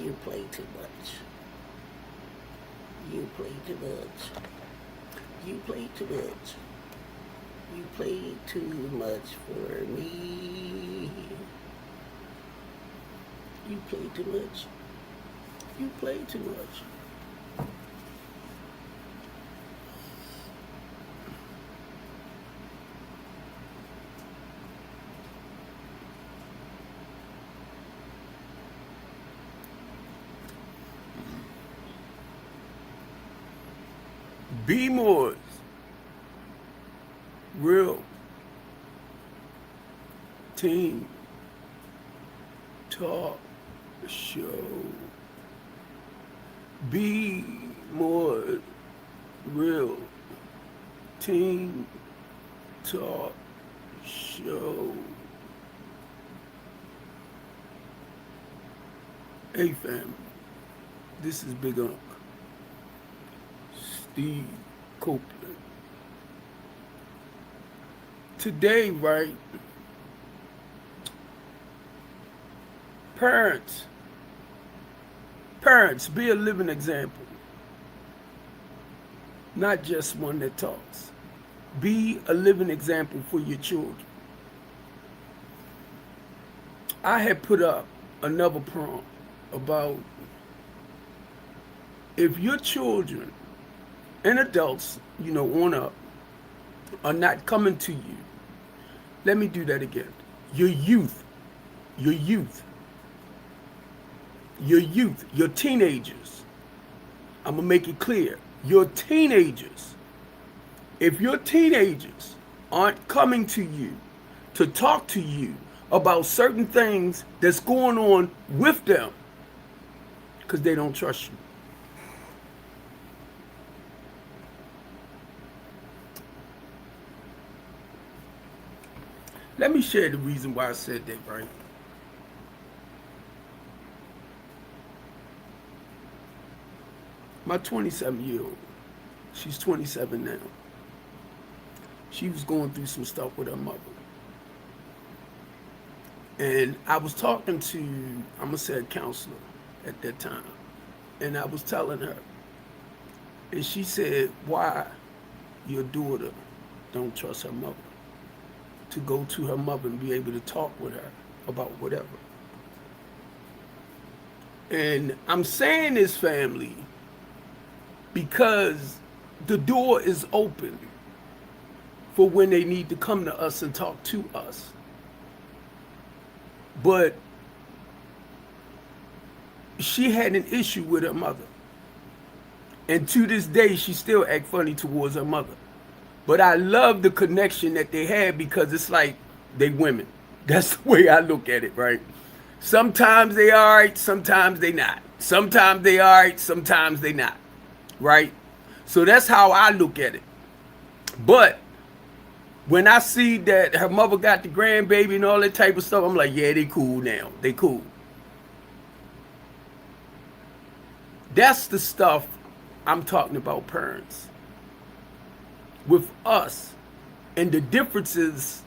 You play too much. You play too much. You play too much. You play too much for me. You play too much. You play too much. BMore's real team talk show. BMore real team talk show. Hey fam, this is Big Unc, Steve Copeland. Today, right, parents, be a living example, not just one that talks. Be a living example for your children. I had put up another prompt about if your children and adults, on up, are not coming to you. Let me do that again. Your youth, your teenagers. I'm going to make it clear. Your teenagers. If your teenagers aren't coming to you to talk to you about certain things that's going on with them, because they don't trust you. Let me share the reason why I said that, right? My 27-year-old, she's 27 now. She was going through some stuff with her mother. And I was talking to, I'm going to say a counselor at that time. And I was telling her, and she said, why your daughter don't trust her mother to go to her mother and be able to talk with her about whatever. And I'm saying this, family, because the door is open for when they need to come to us and talk to us. But she had an issue with her mother. And to this day, she still act funny towards her mother. But I love the connection that they had because it's like they women. That's the way I look at it, right? Sometimes they all right, sometimes they not. Sometimes they all right, sometimes they not, right? So that's how I look at it. But when I see that her mother got the grandbaby and all that type of stuff, I'm like, yeah, they cool now. They cool. That's the stuff I'm talking about, parents. With us and the differences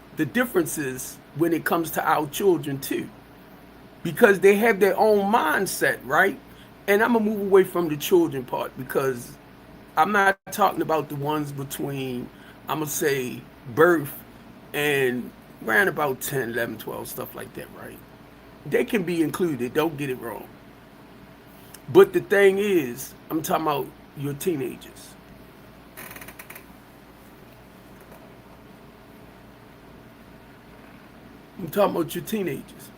when it comes to our children too, because they have their own mindset, right? And I'm gonna move away from the children part because I'm not talking about the ones between, I'm gonna say, birth and around about 10, 11, 12, stuff like that, right? They can be included, don't get it wrong. But the thing is, I'm talking about your teenagers. I'm talking about your teenagers.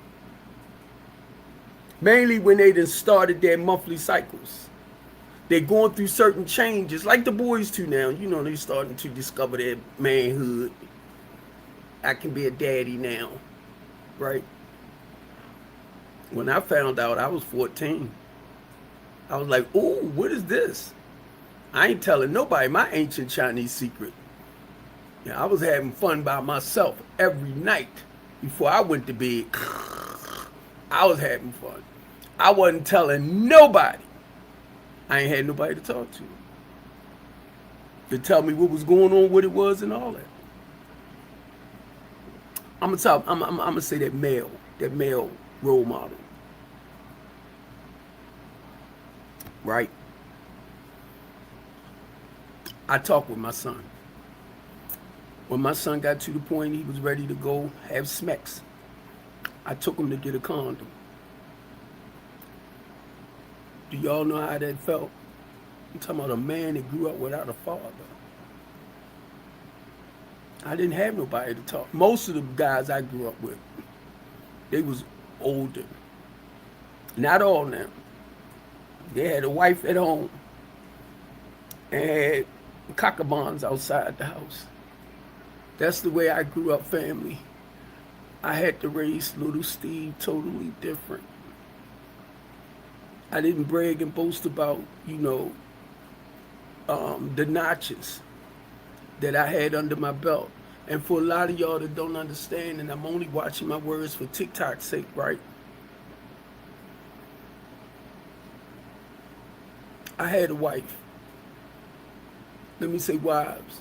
Mainly when they done started their monthly cycles. They're going through certain changes, like the boys too now. They're starting to discover their manhood. I can be a daddy now, right? When I found out, I was 14. I was like, ooh, what is this? I ain't telling nobody my ancient Chinese secret. I was having fun by myself every night. Before I went to bed, I was having fun. I wasn't telling nobody. I ain't had nobody to talk to tell me what was going on, what it was, and all that. I'm gonna say that male role model. right? I talked with my son. When my son got to the point he was ready to go have sex, I took him to get a condom. Do y'all know how that felt? I'm talking about a man that grew up without a father. I didn't have nobody to talk. Most of the guys I grew up with, they was older. Not all now. They had a wife at home and had cockabons outside the house. That's the way I grew up, family. I had to raise little Steve totally different. I didn't brag and boast about, the notches that I had under my belt. And for a lot of y'all that don't understand, and I'm only watching my words for TikTok's sake, right? I had a wife. Let me say wives.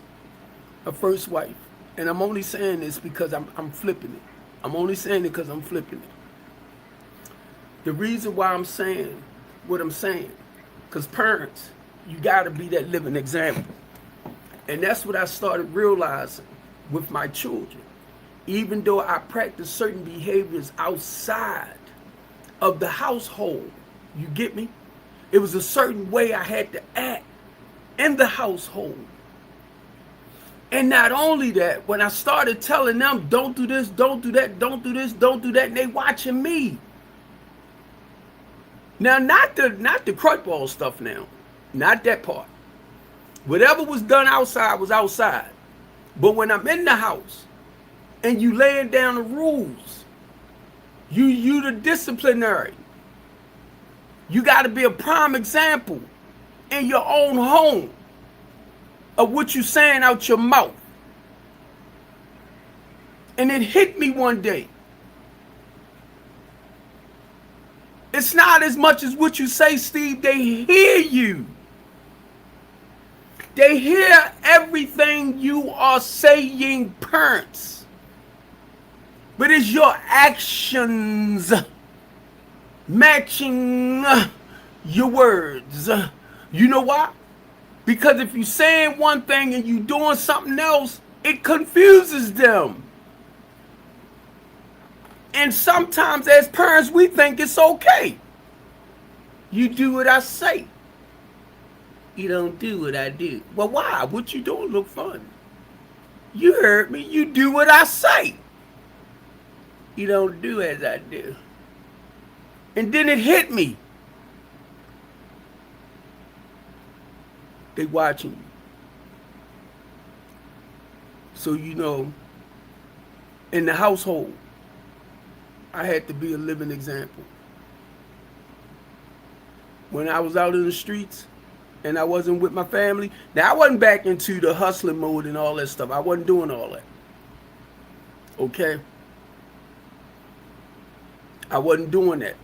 A first wife. And I'm only saying this because I'm flipping it. I'm only saying it because I'm flipping it. The reason why I'm saying what I'm saying, because parents, you got to be that living example. And that's what I started realizing with my children. Even though I practiced certain behaviors outside of the household, you get me? It was a certain way I had to act in the household. And not only that, when I started telling them, don't do this, don't do that, don't do this, don't do that, and they watching me. Now, not the crutch ball stuff now. Not that part. Whatever was done outside was outside. But when I'm in the house and you laying down the rules, you the disciplinary. You got to be a prime example in your own home of what you saying out your mouth. And it hit me one day. It's not as much as what you say, Steve. They hear you. They hear everything you are saying, parents. But it's your actions matching your words. You know why? Because if you're saying one thing and you're doing something else, it confuses them. And sometimes as parents, we think it's okay. You do what I say. You don't do what I do. Well, why? What you doing look fun. You heard me. You do what I say. You don't do as I do. And then it hit me. They watching you. So, in the household, I had to be a living example. When I was out in the streets and I wasn't with my family, now I wasn't back into the hustling mode and all that stuff. I wasn't doing all that. Okay? I wasn't doing that.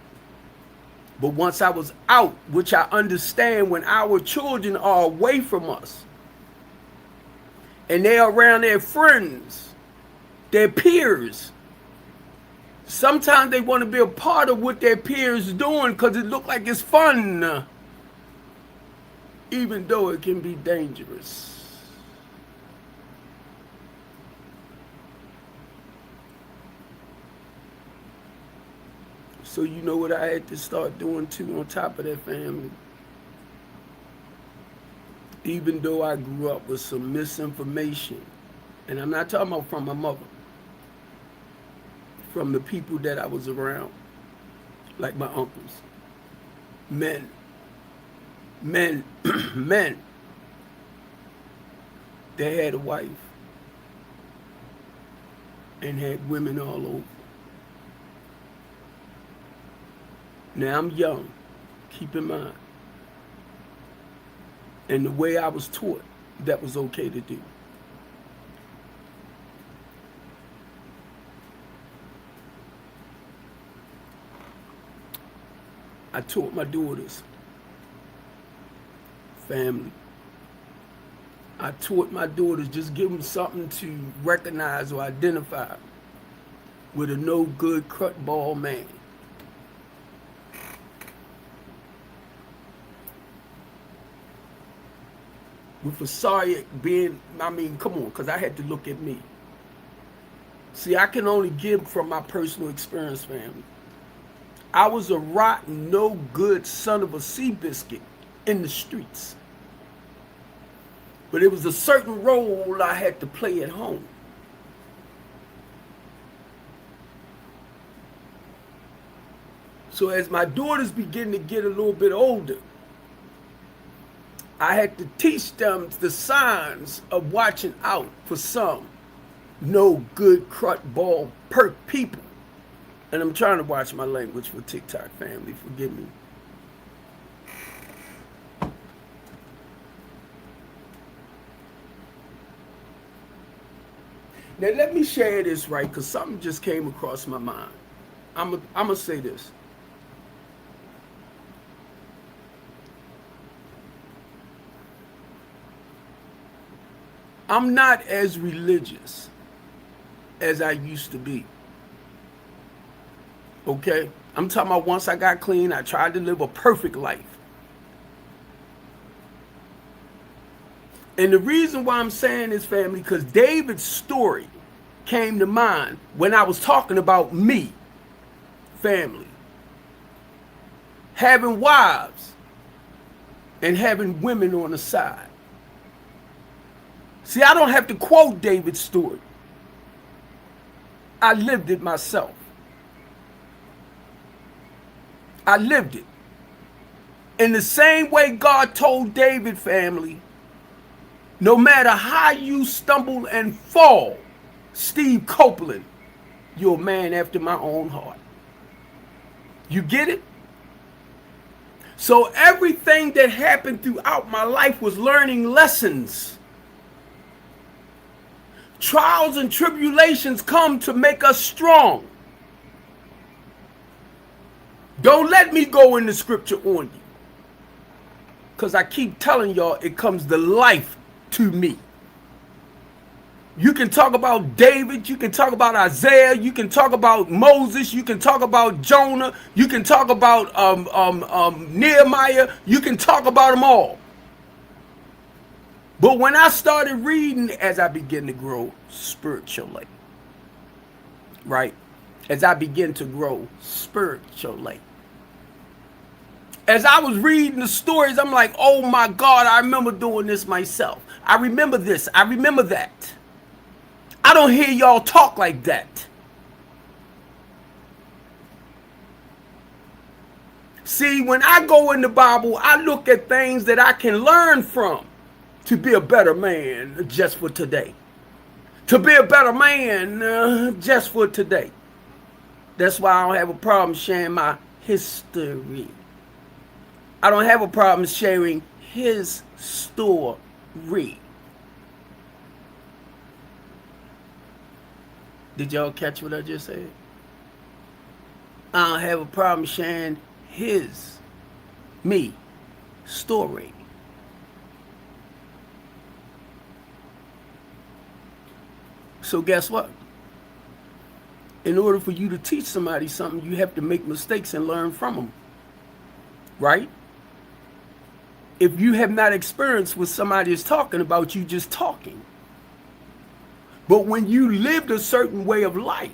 But once I was out, which I understand when our children are away from us and they're around their friends, their peers, sometimes they want to be a part of what their peers doing because it look like it's fun, even though it can be dangerous. So you know what I had to start doing too on top of that, family? Even though I grew up with some misinformation, and I'm not talking about from my mother, from the people that I was around, like my uncles, men, they had a wife and had women all over. Now I'm young, keep in mind. And the way I was taught, that was okay to do. I taught my daughters, family. I taught my daughters, just give them something to recognize or identify with a no good crutch ball man. with Asariah being, I mean, come on, because I had to look at me. See, I can only give from my personal experience, family. I was a rotten, no good son of a sea biscuit in the streets. But it was a certain role I had to play at home. So as my daughters begin to get a little bit older, I had to teach them the signs of watching out for some no good crut ball perk people. And I'm trying to watch my language for TikTok, family. Forgive me. Now let me share this, right, because something just came across my mind. I'm gonna say this. I'm not as religious as I used to be. Okay? I'm talking about once I got clean, I tried to live a perfect life. And the reason why I'm saying this, family, because David's story came to mind when I was talking about me, family. Having wives and having women on the side. See, I don't have to quote David's story. I lived it myself. I lived it. In the same way God told David, family, no matter how you stumble and fall, Steve Copeland, you're a man after my own heart. You get it? So everything that happened throughout my life was learning lessons. Trials and tribulations come to make us strong. Don't let me go in the scripture on you. Because I keep telling y'all it comes to life to me. You can talk about David, you can talk about Isaiah, you can talk about Moses, you can talk about Jonah, you can talk about Nehemiah, you can talk about them all. But when I started reading as I began to grow spiritually, right? As I began to grow spiritually. As I was reading the stories, I'm like, oh my God, I remember doing this myself. I remember this, I remember that. I don't hear y'all talk like that. See, when I go in the Bible, I look at things that I can learn from to be a better man just for today. To be a better man just for today. That's why I don't have a problem sharing my history. I don't have a problem sharing his story. Did y'all catch what I just said? I don't have a problem sharing his, me, story. So guess what? In order for you to teach somebody something, you have to make mistakes and learn from them. Right? If you have not experienced what somebody is talking about, you just talking. But when you lived a certain way of life,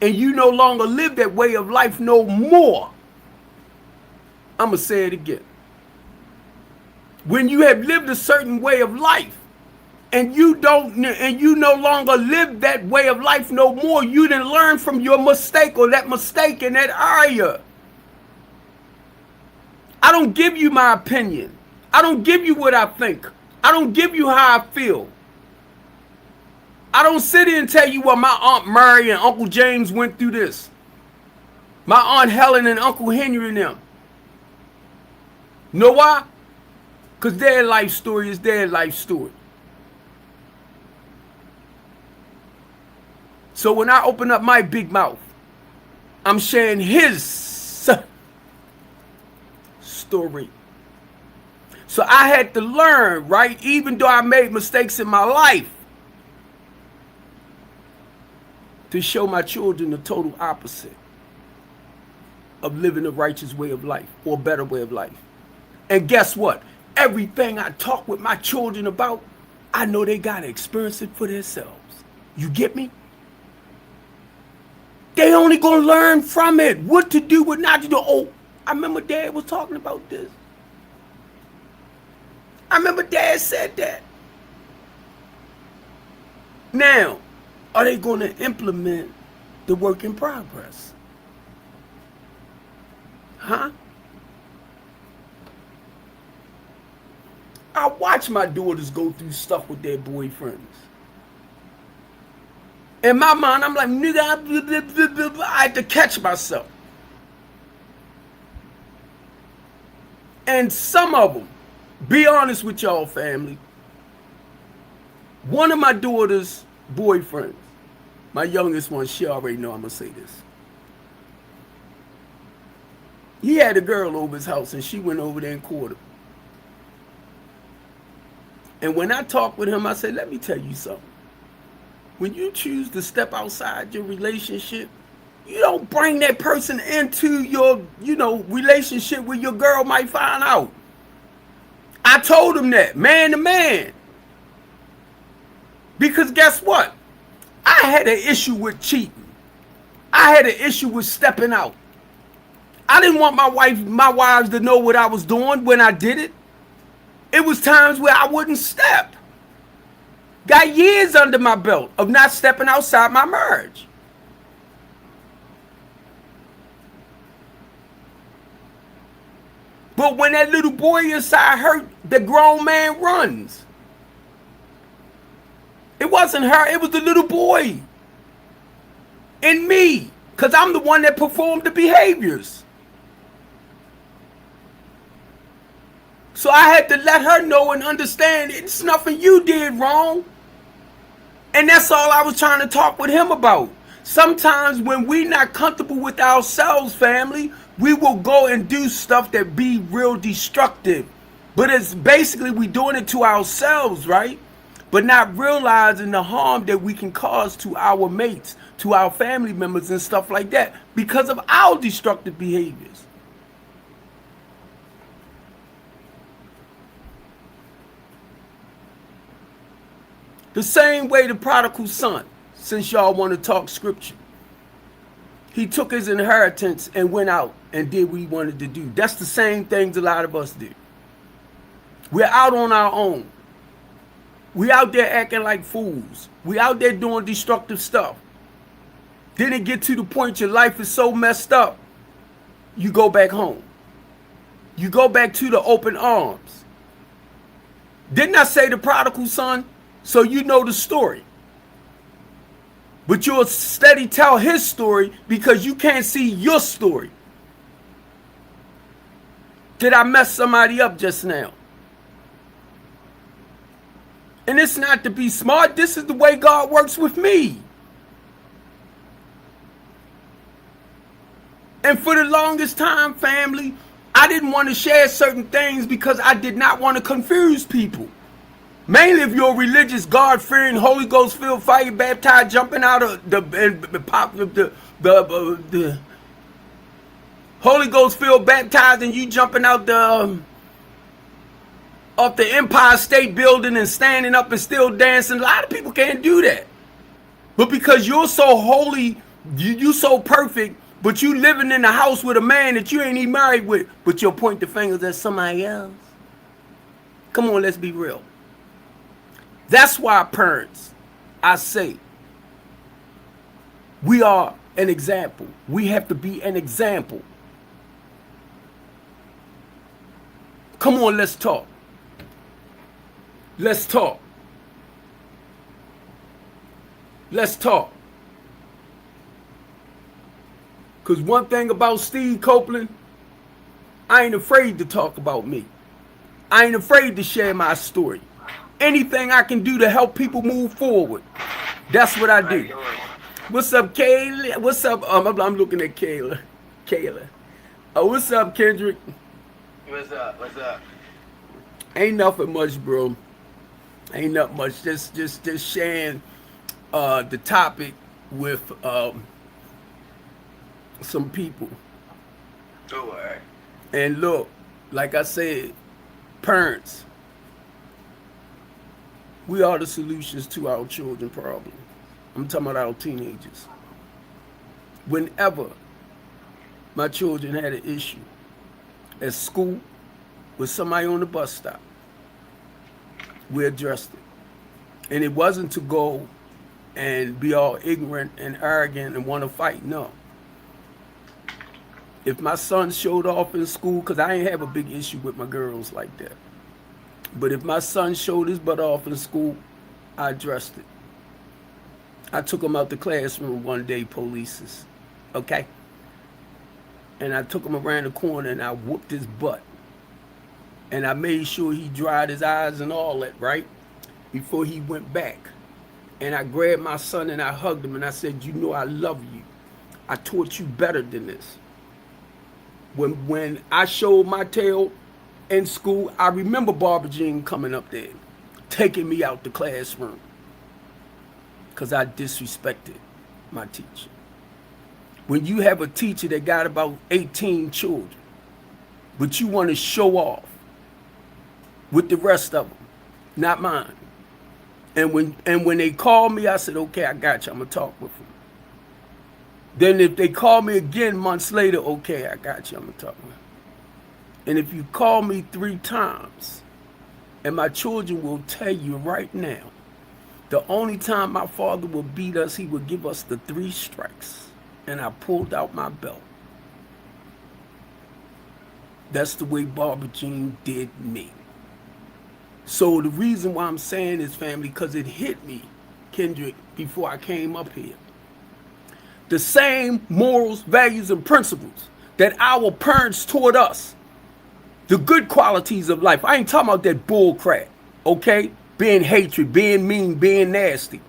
and you no longer live that way of life no more, I'm going to say it again. When you have lived a certain way of life, and you no longer live that way of life no more, you didn't learn from your mistake or that mistake in that area. I don't give you my opinion. I don't give you what I think. I don't give you how I feel. I don't sit here and tell you what my Aunt Mary and Uncle James went through this. My Aunt Helen and Uncle Henry and them. Know why? Because their life story is their life story. So when I open up my big mouth, I'm sharing his story. So I had to learn, right? Even though I made mistakes in my life, to show my children the total opposite of living a righteous way of life or a better way of life. And guess what? Everything I talk with my children about, I know they got to experience it for themselves. You get me? They only going to learn from it. What to do, what not to do. Oh, I remember Dad was talking about this. I remember Dad said that. Now, are they going to implement the work in progress? Huh? I watch my daughters go through stuff with their boyfriends. In my mind, I'm like, nigga, I had to catch myself. And some of them, be honest with y'all, family. One of my daughter's boyfriends, my youngest one, she already know I'm going to say this. He had a girl over his house and she went over there and caught him. And when I talked with him, I said, let me tell you something. When you choose to step outside your relationship, you don't bring that person into your, relationship where your girl might find out. I told him that, man to man. Because guess what? I had an issue with cheating. I had an issue with stepping out. I didn't want my wives to know what I was doing when I did it. It was times where I wouldn't step. Got years under my belt of not stepping outside my marriage. But when that little boy inside hurt, the grown man runs. It wasn't her, it was the little boy. And me. Because I'm the one that performed the behaviors. So I had to let her know and understand it's nothing you did wrong. And that's all I was trying to talk with him about. Sometimes when we're not comfortable with ourselves, family, we will go and do stuff that be real destructive. But it's basically we doing it to ourselves, right? But not realizing the harm that we can cause to our mates, to our family members and stuff like that because of our destructive behaviors. The same way the prodigal son, since y'all want to talk scripture. He took his inheritance and went out and did what he wanted to do. That's the same things a lot of us do. We're out on our own. We out there acting like fools. We out there doing destructive stuff. Then it get to the point your life is so messed up, you go back home. You go back to the open arms. Didn't I say the prodigal son? So you know the story. But you'll steady tell his story because you can't see your story. Did I mess somebody up just now? And it's not to be smart. This is the way God works with me. And for the longest time, family, I didn't want to share certain things because I did not want to confuse people. Mainly if you're religious, God-fearing, Holy Ghost-filled, fire-baptized, jumping out of the Holy Ghost-filled, baptized, and you jumping out off the Empire State Building and standing up and still dancing. A lot of people can't do that. But because you're so holy, you so perfect, but you living in a house with a man that you ain't even married with, but you'll point the fingers at somebody else. Come on, let's be real. That's why, parents, I say, we are an example. We have to be an example. Come on, let's talk. Let's talk. Let's talk. Because one thing about Steve Copeland, I ain't afraid to talk about me. I ain't afraid to share my story. Anything I can do to help people move forward, that's what I do. What's up, Kayla? What's up? I'm looking at Kayla. What's up, Kendrick? What's up? What's up? Ain't nothing much, bro. Ain't nothing much. Just sharing the topic with some people. All right. And look, like I said, Parents, we are the solutions to our children's problem. I'm talking about our teenagers. Whenever my children had an issue at school with somebody on the bus stop, we addressed it. And it wasn't to go and be all ignorant and arrogant and want to fight. No. If my son showed off in school, because I ain't have a big issue with my girls like that. But if my son showed his butt off in school, I addressed it. I took him out the classroom one day, polices. Okay? And I took him around the corner and I whooped his butt. And I made sure he dried his eyes and all that, right? Before he went back. And I grabbed my son and I hugged him and I said, you know I love you. I taught you better than this. When I showed my tail in school, I remember Barbara Jean coming up there, taking me out the classroom. Because I disrespected my teacher. When you have a teacher that got about 18 children, but you want to show off with the rest of them, not mine. And when they called me, I said, okay, I got you. I'm going to talk with them. Then if they call me again months later, okay, I got you. I'm going to talk with them. And if you call me 3 times, and my children will tell you right now, the only time my father would beat us, he would give us the 3 strikes. And I pulled out my belt. That's the way Barbara Jean did me. So the reason why I'm saying this, family, because it hit me, Kendrick, before I came up here. The same morals, values, and principles that our parents taught us, the good qualities of life. I ain't talking about that bull crap, okay? Being hatred, being mean, being nasty.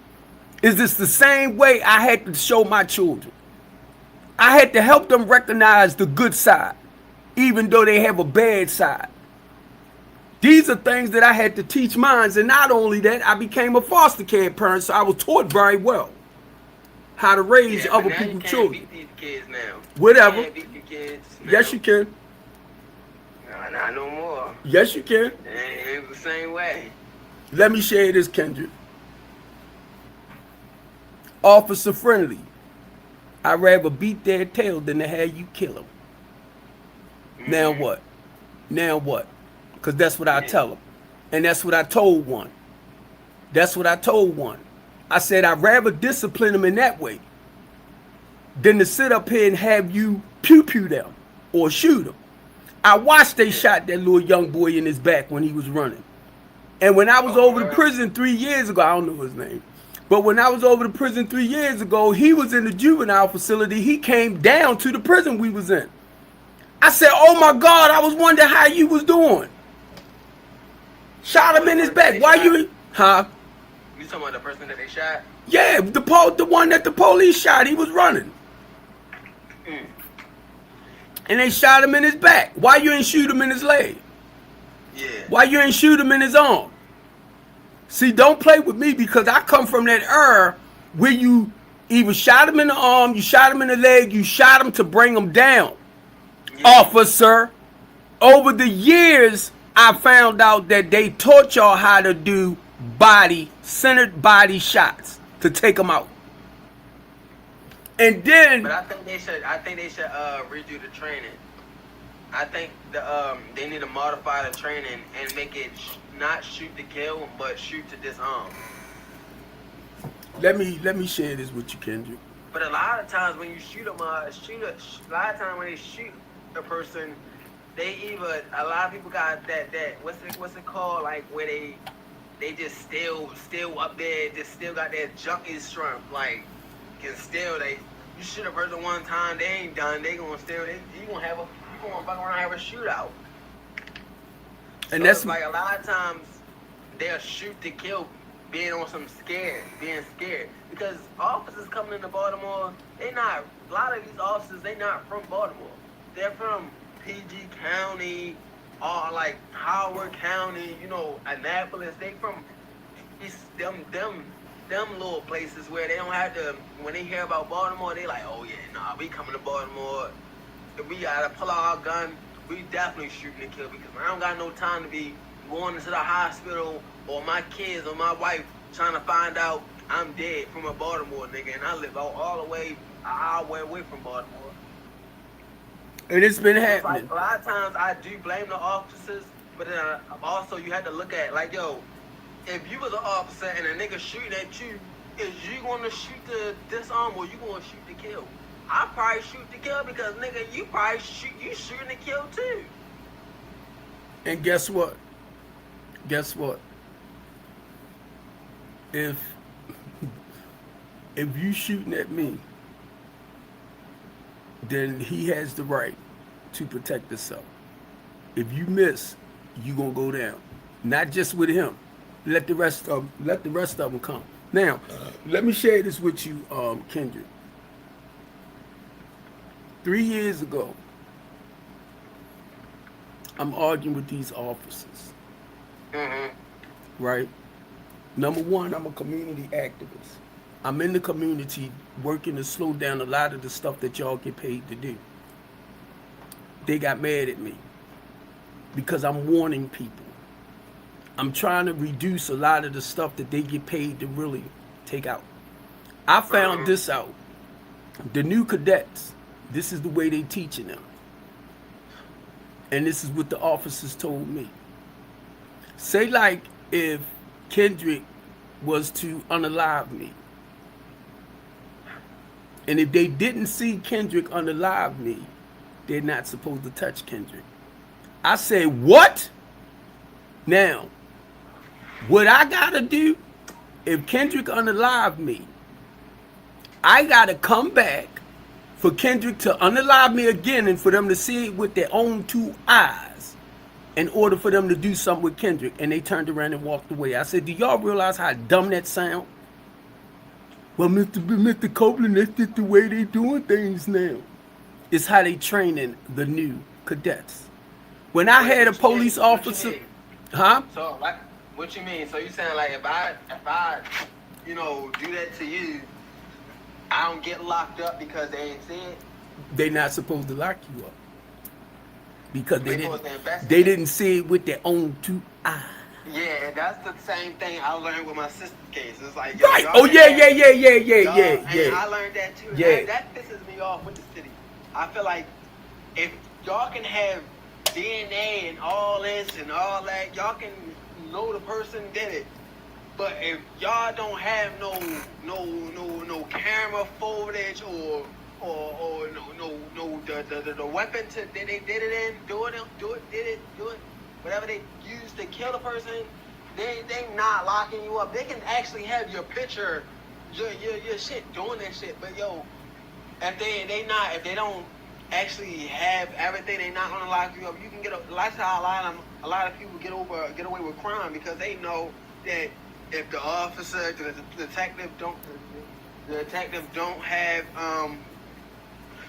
Is this the same way I had to show my children? I had to help them recognize the good side, even though they have a bad side. These are things that I had to teach mine, and not only that, I became a foster care parent, so I was taught very well how to raise other people's children. Beat these kids now. Whatever. You can't beat your kids now. Yes, you can. No, not no more. Yes, you can. It was the same way. Let me share this, Kendrick. Officer friendly. I'd rather beat their tail than to have you kill them. Mm-hmm. Now what? Now what? Because that's what I tell them. And that's what I told one. That's what I told one. I said, I'd rather discipline them in that way than to sit up here and have you pew-pew them or shoot them. I watched they shot that little young boy in his back when he was running. And when I was over to prison 3 years ago, I don't know his name, but when I was over to prison 3 years ago, he was in the juvenile facility. He came down to the prison we was in. I said, oh my God, I was wondering how you was doing. Shot him in his back. Why you, huh? You talking about the person that they shot? Yeah, the one that the police shot. He was running. And they shot him in his back. Why you ain't shoot him in his leg? Yeah. Why you ain't shoot him in his arm? See, don't play with me, because I come from that era where you either shot him in the arm, you shot him in the leg, you shot him to bring him down. Yeah. Officer, over the years, I found out that they taught y'all how to do centered body shots to take them out. And then, but I think they should redo the training. I think they need to modify the training and make it not shoot to kill, but shoot to disarm. Let me share this with you, Kendrick. But a lot of times when you shoot them, a lot of times when they shoot a person, a lot of people got that what's it called, like where they just still up there, just still got that junkie strength, like you shoot a person one time, they ain't done, they gonna you gonna fuck around and have a shootout. And so that's like a lot of times they'll shoot to kill, being scared. Because officers coming into Baltimore, a lot of these officers, they not from Baltimore. They're from PG County, or like Howard County, Annapolis. They from them little places where they don't have to, when they hear about Baltimore, they like, oh yeah, we coming to Baltimore. If we gotta pull out our gun, we definitely shooting to kill, because I don't got no time to be going into the hospital, or my kids or my wife trying to find out I'm dead from a Baltimore nigga, and I live all the way an hour away from Baltimore. And it's been It's like happening. a lot of times I do blame the officers, but then also you had to look at like, yo, if you was an officer and a nigga shooting at you, is you gonna shoot to disarm or you gonna shoot to kill? I probably shoot to kill because nigga, you probably shooting to kill too. And guess what? Guess what? If you shooting at me, then he has the right to protect himself. If you miss, you gonna go down. Not just with him. Let the rest of them come. Now, let me share this with you, Kendrick. 3 years ago, I'm arguing with these officers. Right? Number one, I'm a community activist. I'm in the community working to slow down a lot of the stuff that y'all get paid to do. They got mad at me because I'm warning people. I'm trying to reduce a lot of the stuff that they get paid to really take out. I found this out. The new cadets, this is the way they teaching them. And this is what the officers told me. Say like if Kendrick was to unalive me, and if they didn't see Kendrick unalive me, they're not supposed to touch Kendrick. I said, what? Now, what I gotta do, if Kendrick unalive me, I gotta come back for Kendrick to unalive me again and for them to see it with their own two eyes in order for them to do something with Kendrick. And they turned around and walked away. I said, do y'all realize how dumb that sound? Well, Mr. Copeland, that's just the way they doing things now. It's how they training the new cadets. When I had a police officer, huh? So like, what you mean? So you saying like if I do that to you, I don't get locked up because they ain't see it? They're not supposed to lock you up because they didn't see it with their own two eyes. Yeah, that's the same thing I learned with my sister's case. It's like, right. Oh yeah. And I learned that too. Yeah. That pisses me off with the city. I feel like if y'all can have DNA and all this and all that, y'all can know the person did it. But if y'all don't have no camera footage or the weapon that they did it in, do it, whatever they used to kill the person, they not locking you up. They can actually have your picture, your shit doing that shit. But yo, if they don't actually have everything, they not gonna lock you up. You can get that's how a lot of people get away with crime because they know that if the officer, the detective don't have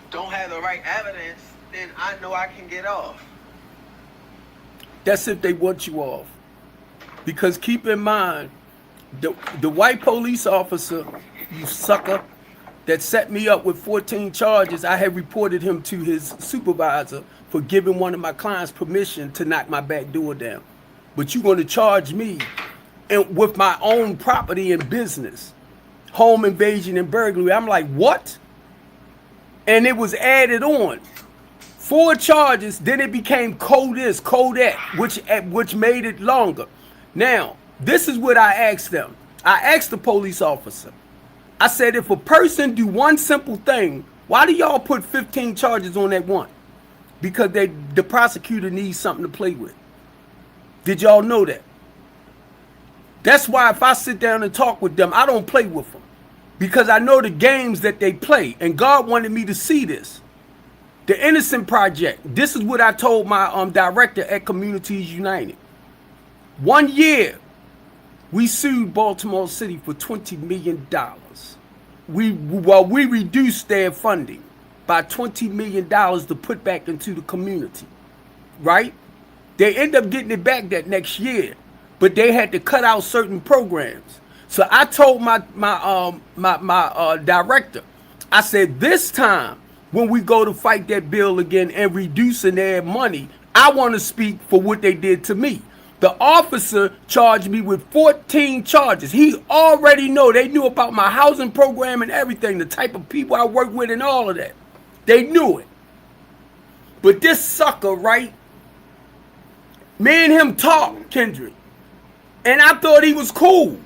the right evidence, then I know I can get off. That's if they want you off. Because keep in mind, the white police officer, you sucker, that set me up with 14 charges, I had reported him to his supervisor for giving one of my clients permission to knock my back door down. But you're going to charge me with my own property and business, home invasion and burglary. I'm like, what? And it was added on. 4 charges, then it became co-this, co-that, which made it longer. Now, this is what I asked them. I asked the police officer. I said, if a person do one simple thing, why do y'all put 15 charges on that one? Because the prosecutor needs something to play with. Did y'all know that? That's why if I sit down and talk with them, I don't play with them. Because I know the games that they play. And God wanted me to see this. The Innocent Project. This is what I told my director at Communities United. 1 year, we sued Baltimore City for $20 million. We reduced their funding by $20 million to put back into the community. Right? They end up getting it back that next year. But they had to cut out certain programs. So I told my director, I said, this time, when we go to fight that bill again and reducing their money, I want to speak for what they did to me. The officer charged me with 14 charges. He already know. They knew about my housing program and everything, the type of people I work with and all of that. They knew it. But this sucker, right? Me and him talked, Kendrick. And I thought he was cool.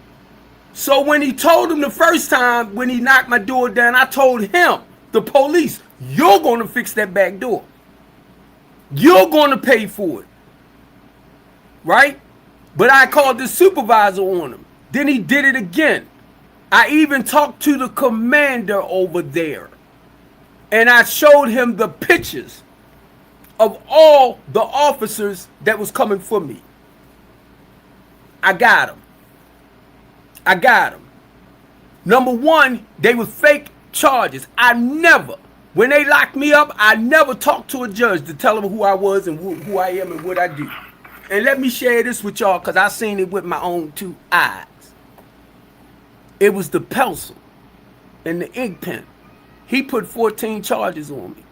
So when he told him the first time, when he knocked my door down, I told him, the police, you're going to fix that back door. You're going to pay for it. Right? But I called the supervisor on him. Then he did it again. I even talked to the commander over there. And I showed him the pictures of all the officers that was coming for me. I got them. I got them. Number one, they were fake charges. I never, when they locked me up, I never talked to a judge to tell them who I was and who I am and what I do. And let me share this with y'all because I seen it with my own two eyes. It was the pencil and the ink pen. He put 14 charges on me,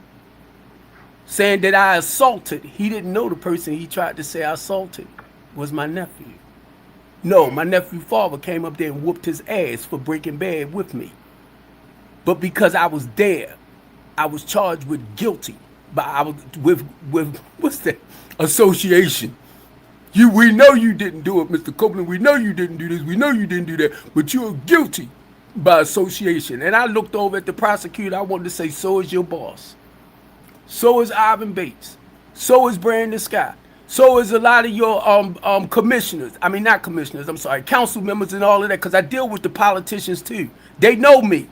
saying that I assaulted. He didn't know the person he tried to say I assaulted was my nephew. No, my nephew's father came up there and whooped his ass for breaking bad with me. But because I was there, I was charged with guilty. But I was with what's that? Association. We know you didn't do it, Mr. Copeland. We know you didn't do this. We know you didn't do that. But you're guilty by association. And I looked over at the prosecutor. I wanted to say, so is your boss. So is Ivan Bates. So is Brandon Scott. So is a lot of your commissioners. I mean, not commissioners. I'm sorry, council members and all of that. Because I deal with the politicians too. They know me.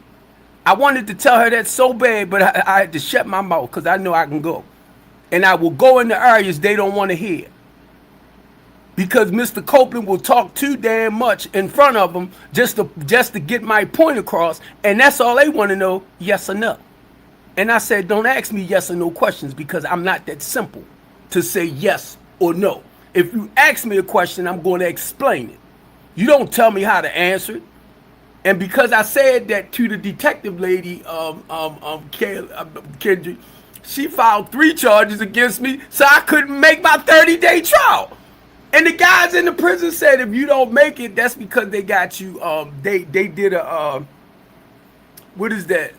I wanted to tell her that so bad, but I had to shut my mouth because I know I can go. And I will go in the areas they don't want to hear. Because Mr. Copeland will talk too damn much in front of them just to get my point across. And that's all they want to know, yes or no. And I said, don't ask me yes or no questions because I'm not that simple to say yes or no. If you ask me a question, I'm going to explain it. You don't tell me how to answer it. And because I said that to the detective lady, Kendrick, she filed 3 charges against me, so I couldn't make my 30-day trial. And the guys in the prison said, if you don't make it, that's because they got you. They did a what is that?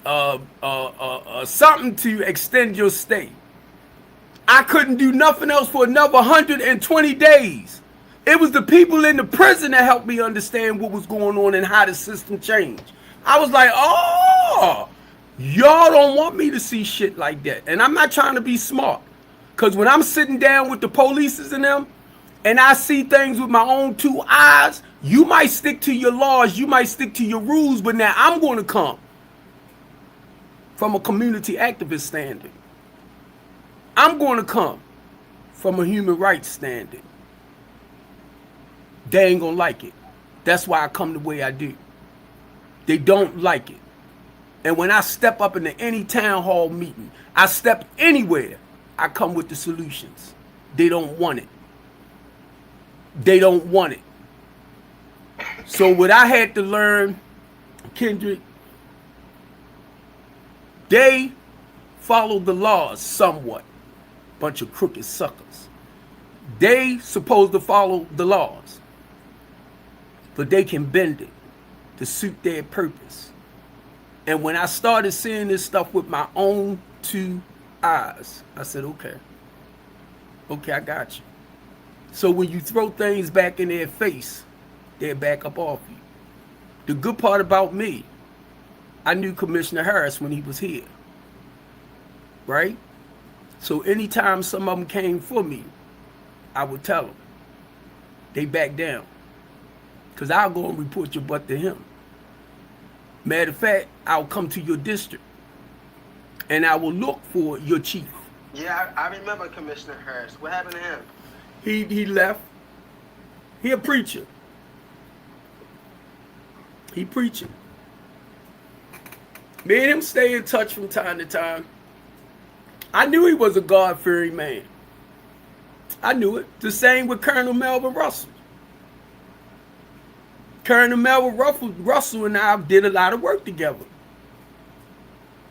Something to extend your stay. I couldn't do nothing else for another 120 days. It was the people in the prison that helped me understand what was going on and how the system changed. I was like, oh, y'all don't want me to see shit like that. And I'm not trying to be smart. Because when I'm sitting down with the polices and them, and I see things with my own 2 eyes, you might stick to your laws, you might stick to your rules, but now I'm going to come from a community activist standing. I'm going to come from a human rights standing. They ain't going to like it. That's why I come the way I do. They don't like it. And when I step up into any town hall meeting, I step anywhere, I come with the solutions. They don't want it. They don't want it. So what I had to learn, Kendrick, they follow the laws somewhat. Bunch of crooked suckers. They supposed to follow the laws, but they can bend it to suit their purpose. And when I started seeing this stuff with my own 2 eyes, I said, okay, I got you. So when you throw things back in their face, they'll back up off you. The good part about me, I knew Commissioner Harris when he was here, right? So anytime some of them came for me, I would tell them. They back down. Because I'll go and report your butt to him. Matter of fact, I'll come to your district. And I will look for your chief. Yeah, I remember Commissioner Harris. What happened to him? He left. He a preacher. He preaching. Me and him stay in touch from time to time. I knew he was a God-fearing man. I knew it. The same with Colonel Melvin Russell. Colonel Melvin Russell and I did a lot of work together.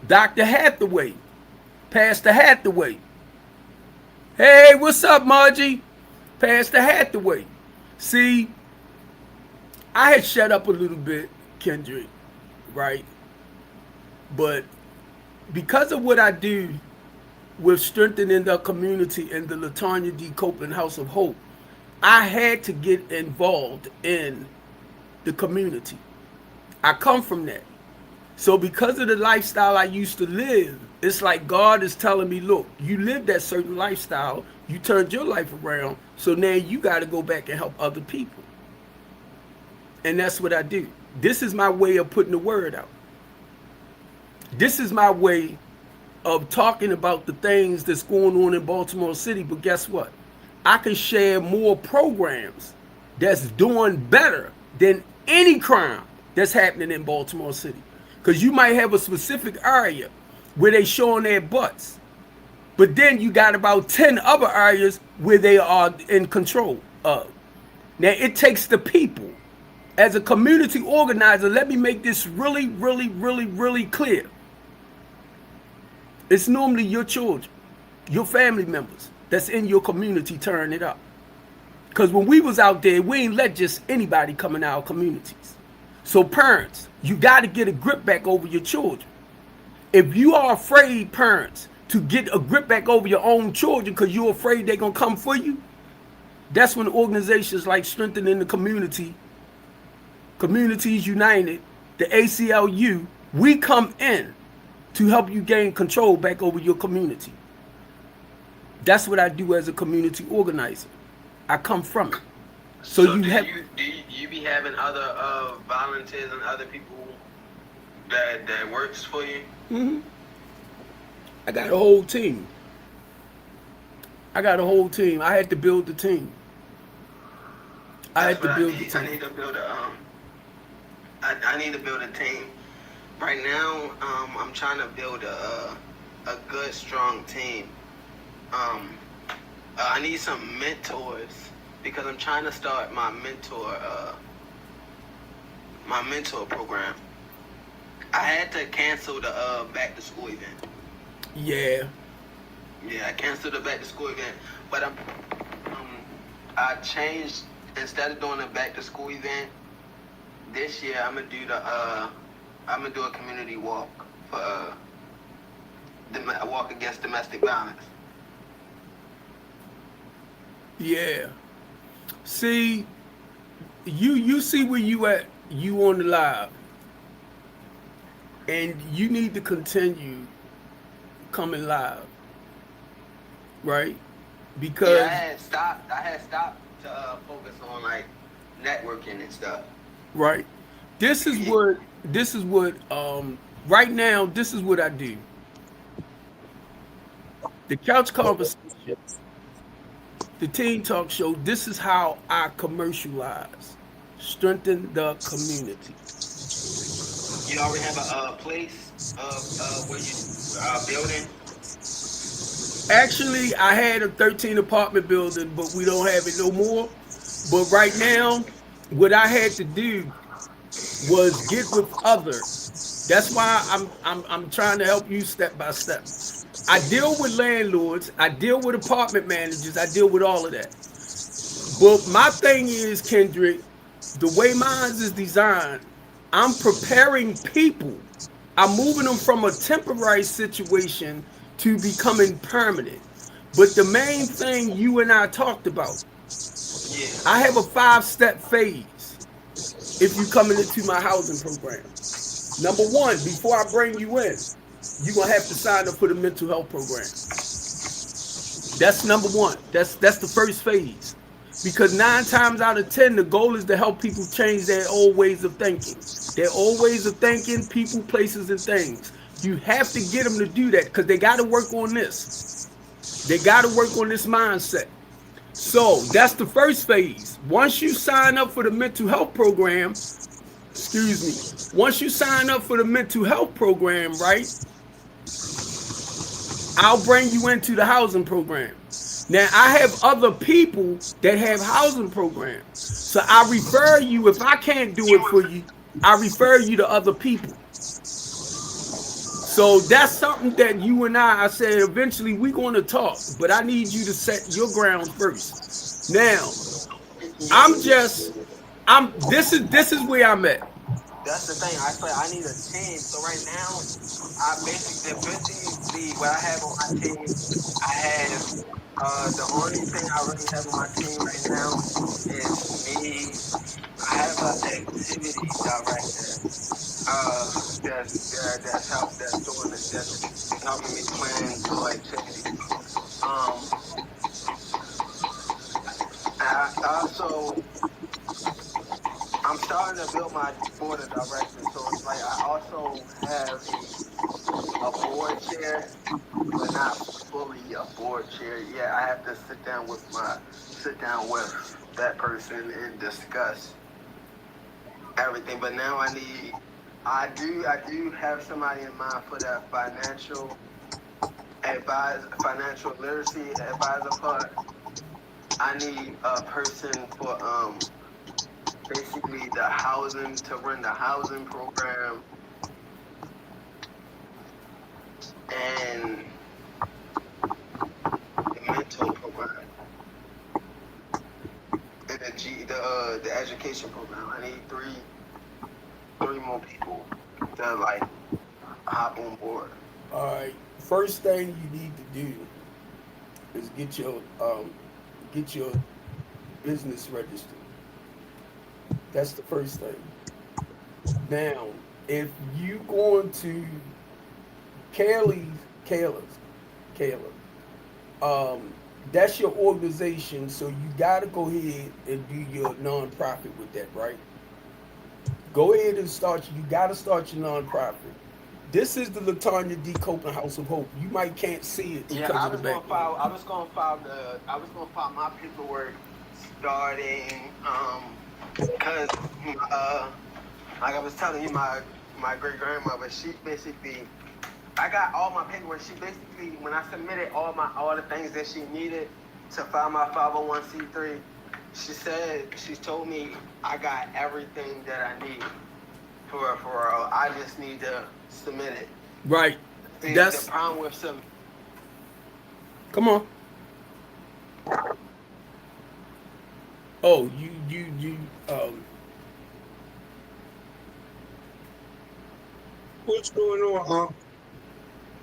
Dr. Hathaway. Pastor Hathaway. Hey, what's up, Margie? Pastor Hathaway. See, I had shut up a little bit, Kendrick, right? But because of what I do with strengthening the community in the Latanya D. Copeland House of Hope, I had to get involved in the community. I come from that. So because of the lifestyle I used to live, it's like God is telling me, look, you lived that certain lifestyle, you turned your life around, so now you got to go back and help other people. And that's what I do. This is my way of putting the word out. This is my way of talking about the things that's going on in Baltimore City. But guess what? I can share more programs that's doing better than any crime that's happening in Baltimore City. Because you might have a specific area where they showing their butts. But then you got about 10 other areas where they are in control of. Now, it takes the people. As a community organizer, let me make this really, really, really, really clear. It's normally your children, your family members that's in your community turning it up. Because when we was out there, we ain't let just anybody come in our communities. So parents, you got to get a grip back over your children. If you are afraid, parents, to get a grip back over your own children because you're afraid they're going to come for you, that's when organizations like Strengthening the Community, Communities United, the ACLU, we come in to help you gain control back over your community. That's what I do as a community organizer. I come from it. So you do have. you be having other volunteers and other people that works for you? Mm-hmm. I got a whole team. I had to build the team. I need to build a team. Right now, I'm trying to build a good, strong team. I need some mentors because I'm trying to start my mentor program. I had to cancel the back to school event. Yeah, I canceled the back to school event, but I changed. Instead of doing a back to school event this year, I'm gonna do a community walk for walk against domestic violence. Yeah. See, you see where you at, you on the live. And you need to continue coming live. Right? Because I had stopped to focus on like networking and stuff. Right. This is what right now, this is what I do. The couch conversation, the teen talk show, this is how I commercialize. Strengthen the community. You already have a place where you building? Actually, I had a 13 apartment building, but we don't have it no more. But right now, what I had to do was get with others. That's why I'm trying to help you step by step. I deal with landlords, I deal with apartment managers, I deal with all of that. But my thing is, Kendrick, the way mine is designed, I'm preparing people. I'm moving them from a temporary situation to becoming permanent. But the main thing you and I talked about, I have a 5-step phase if you coming into my housing program. Number one, before I bring you in, you're going to have to sign up for the mental health program. That's number one. That's the first phase. Because 9 times out of 10, the goal is to help people change their old ways of thinking. Their old ways of thinking, people, places, and things. You have to get them to do that because they got to work on this. They got to work on this mindset. So that's the first phase. Once you sign up for the mental health program, once you sign up for the mental health program, right, I'll bring you into the housing program. Now, I have other people that have housing programs. So I refer you, if I can't do it for you, I refer you to other people. So that's something that you and I said eventually we going to talk, but I need you to set your ground first. Now, I'm just, this is where I'm at. That's the thing. I say I need a team. So right now, basically what I have on my team, I have the only thing I really have on my team right now is me. I have an activity director. That's helping me plan little activities. Um, I also I'm starting to build my board of directors, so it's like I also have a board chair, but not fully a board chair. Yeah, I have to sit down with that person and discuss everything. But now I do have somebody in mind for that financial literacy advisor part. I need a person for basically the housing to run the housing program and the mental program and the education program. I need three more people to like hop on board. All right. First thing you need to do is get your business registered. That's the first thing. Now, if you going to Kayla's, Kayla, that's your organization, so you got to go ahead and do your nonprofit with that, right? Go ahead and you got to start your nonprofit. This is the Latanya D. Copeland House of Hope. You might can't see it because Yeah, of the background. I was gonna file my paperwork starting because like I was telling you, my great grandmother, she basically, I got all my paperwork. She basically, when I submitted all the things that she needed to file my 501c3, she told me I got everything that I need for I just need to submit it. Right. The problem with some. Come on. Oh, you What's going on,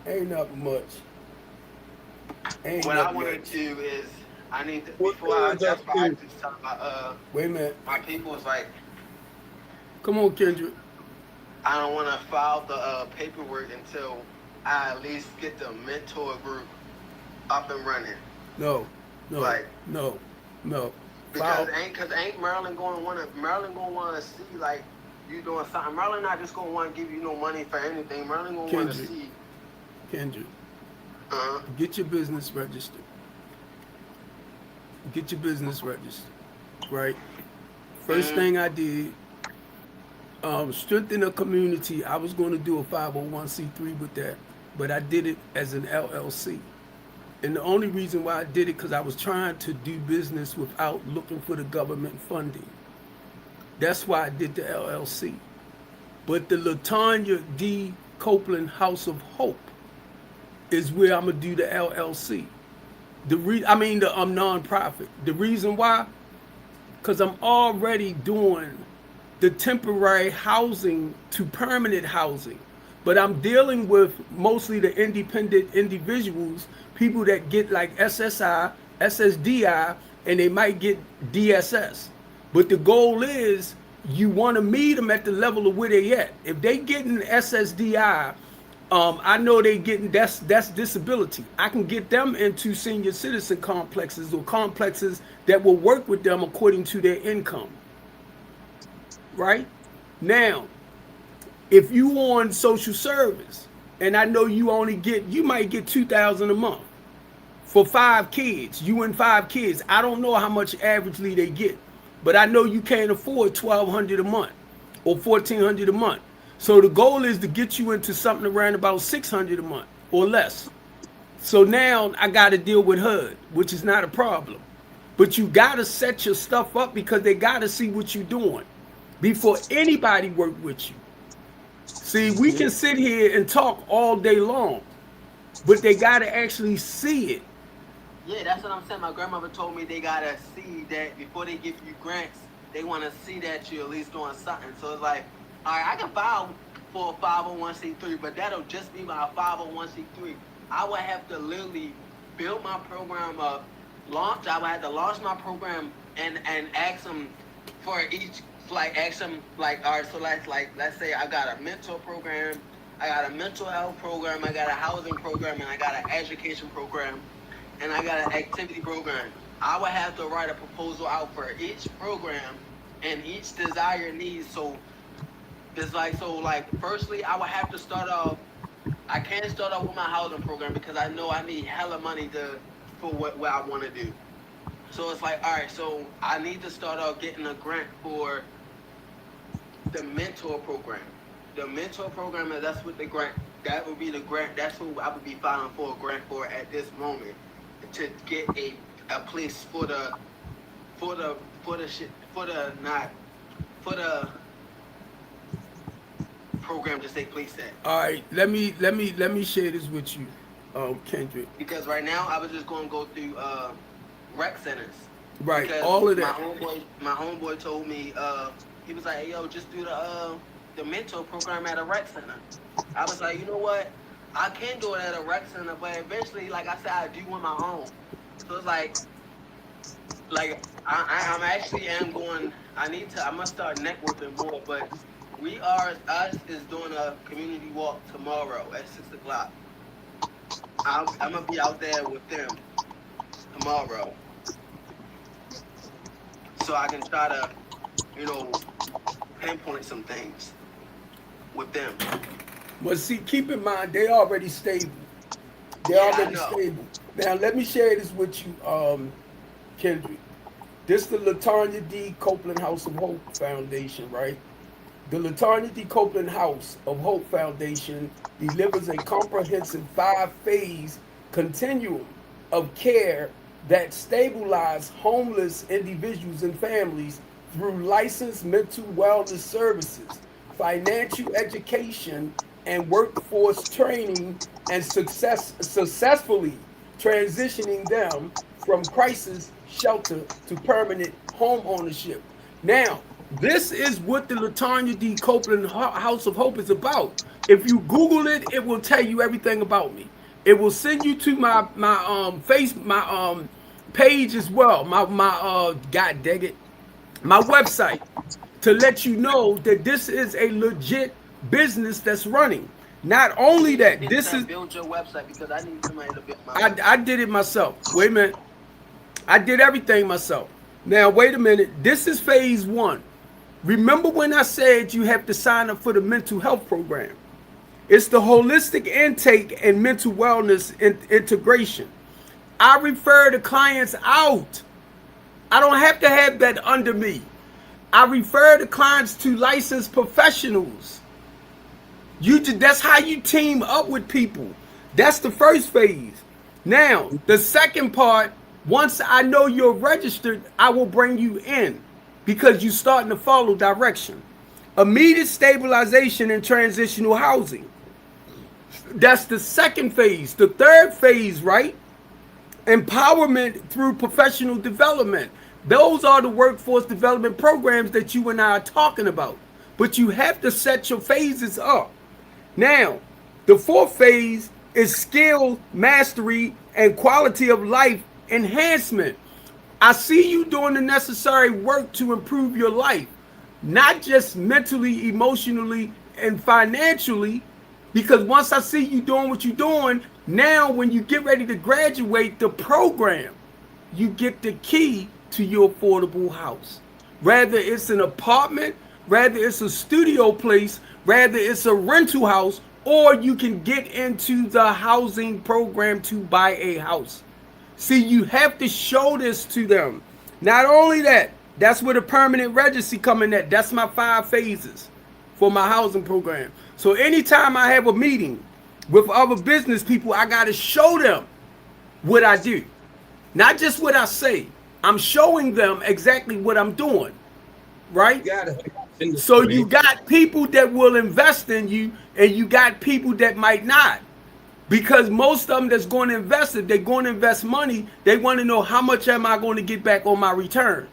ain't nothing much. Ain't What I nothing want much. to do is I need to What before I is that's that why I thing? just tell Wait a minute. my people is like Come on, Kendrick. I don't want to file the paperwork until I at least get the mentor group up and running. No. Like No. because File. ain't Maryland gonna wanna see like you doing something. Maryland not just gonna want to give you no money for anything. Maryland gonna want to Kendrick. see. Kendrick, Uh-huh. get your business registered. Get your business registered. Right? First thing I did, strengthen the community. I was going to do a 501c3 with that, but I did it as an LLC. And the only reason why I did it because I was trying to do business without looking for the government funding. That's why I did the LLC. But the Latanya D. Copeland House of Hope is where I'm gonna do the LLC. The nonprofit. The reason why, because I'm already doing the temporary housing to permanent housing, but I'm dealing with mostly the independent individuals, people that get like SSI, SSDI, and they might get DSS. But the goal is you want to meet them at the level of where they at. If they getting SSDI, I know they getting that's disability. I can get them into senior citizen complexes or complexes that will work with them according to their income. Right? Now, if you on social service, and I know you might get $2,000 a month for 5 kids. You and 5 kids. I don't know how much averagely they get, but I know you can't afford $1,200 a month or $1,400 a month. So the goal is to get you into something around about $600 a month or less. So now I got to deal with HUD, which is not a problem. But you got to set your stuff up because they got to see what you're doing before anybody work with you. See, we can sit here and talk all day long, but they gotta actually see it. Yeah, that's what I'm saying. My grandmother told me they gotta see that before they give you grants, they want to see that you're at least doing something. So it's like, all right, I can file for a 501c3, but that'll just be my 501c3. I would have to literally build my program up, launch. I would have to launch my program and ask them for each, like ask them like, all right, so let's say I got a mentor program, I got a mental health program, I got a housing program, and I got an education program, and I got an activity program. I would have to write a proposal out for each program and each desired need. So it's like, firstly, I would have to start off. I can't start off with my housing program because I know I need hella money for what I want to do. So it's like, all right, so I need to start off getting a grant for the mentor program. The mentor program, that's what the grant, that would be the grant, that's what I would be filing for a grant for at this moment, to get a place for the program to take place at. All right, let me share this with you, Kendrick. Because right now I was just going to go through rec centers. Right, Because all of that. My homeboy told me, he was like, hey, yo, just do the mentor program at a rec center. I was like, you know what? I can do it at a rec center, but eventually, like I said, I do want my own. So it's like I'm actually going. I must start networking more. But us is doing a community walk tomorrow at 6:00. I'm gonna be out there with them tomorrow, so I can try to, pinpoint some things with them. But see, keep in mind, they already stable. They're Yeah, already stable. Now, let me share this with you, Kendrick. This is the Latanya D. Copeland House of Hope Foundation, right? The Latanya D. Copeland House of Hope Foundation delivers a comprehensive 5-phase continuum of care that stabilize homeless individuals and families through licensed mental wellness services, financial education, and workforce training, and successfully transitioning them from crisis shelter to permanent home ownership. Now, this is what the Latanya D. Copeland House of Hope is about. If you Google it, it will tell you everything about me. It will send you to my page as well. My God dang it, my website, to let you know that this is a legit business that's running. Not only that, this is build your website because I need somebody to build my. I did it myself. Wait a minute. I did everything myself. Now, wait a minute. This is phase 1. Remember when I said you have to sign up for the mental health program? It's the holistic intake and mental wellness integration. I refer the clients out. I don't have to have that under me. I refer the clients to licensed professionals. That's how you team up with people. That's the first phase. Now, the second part, once I know you're registered, I will bring you in because you're starting to follow direction. Immediate stabilization and transitional housing. That's the second phase. The third phase, right? Empowerment through professional development. Those are the workforce development programs that you and I are talking about. But you have to set your phases up. Now, the fourth phase is skill mastery and quality of life enhancement. I see you doing the necessary work to improve your life, not just mentally, emotionally, and financially, because once I see you doing what you're doing, now when you get ready to graduate the program, you get the key to your affordable house. Rather it's an apartment, rather it's a studio place, rather it's a rental house, or you can get into the housing program to buy a house. See, you have to show this to them. Not only that, that's where the permanent residency come in at. That's my 5 phases for my housing program. So anytime I have a meeting with other business people, I got to show them what I do. Not just what I say. I'm showing them exactly what I'm doing. Right? You gotta So you got people that will invest in you, and you got people that might not. Because most of them that's going to invest, if they're going to invest money, they want to know how much am I going to get back on my return.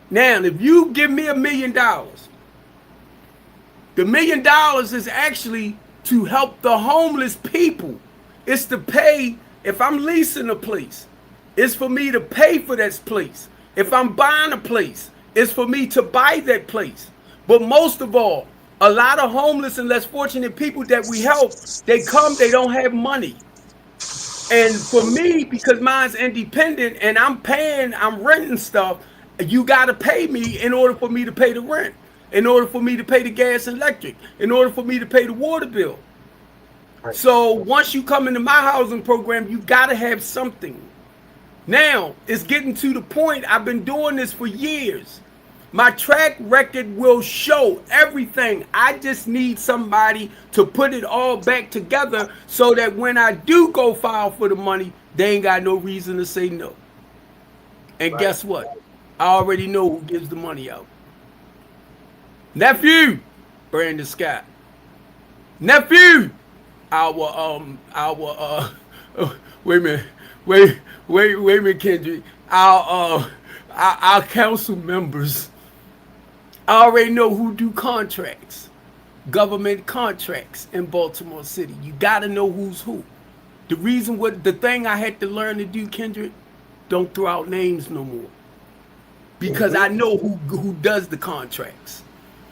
Now, if you give me $1 million, the $1 million is actually to help the homeless people. It's to pay, if I'm leasing a place, it's for me to pay for that place. If I'm buying a place, it's for me to buy that place. But most of all, a lot of homeless and less fortunate people that we help, they come, they don't have money. And for me, because mine's independent and I'm renting stuff, you got to pay me in order for me to pay the rent, in order for me to pay the gas and electric, in order for me to pay the water bill. Right. So once you come into my housing program, you got to have something. Now, it's getting to the point, I've been doing this for years. My track record will show everything. I just need somebody to put it all back together so that when I do go file for the money, they ain't got no reason to say no. And right. Guess what? I already know who gives the money out. Nephew, Brandon Scott. Nephew, wait a minute, Kendrick. Our council members. I already know who do contracts, government contracts in Baltimore City. You got to know who's who. The thing I had to learn to do, Kendrick, don't throw out names no more. Because I know who does the contracts.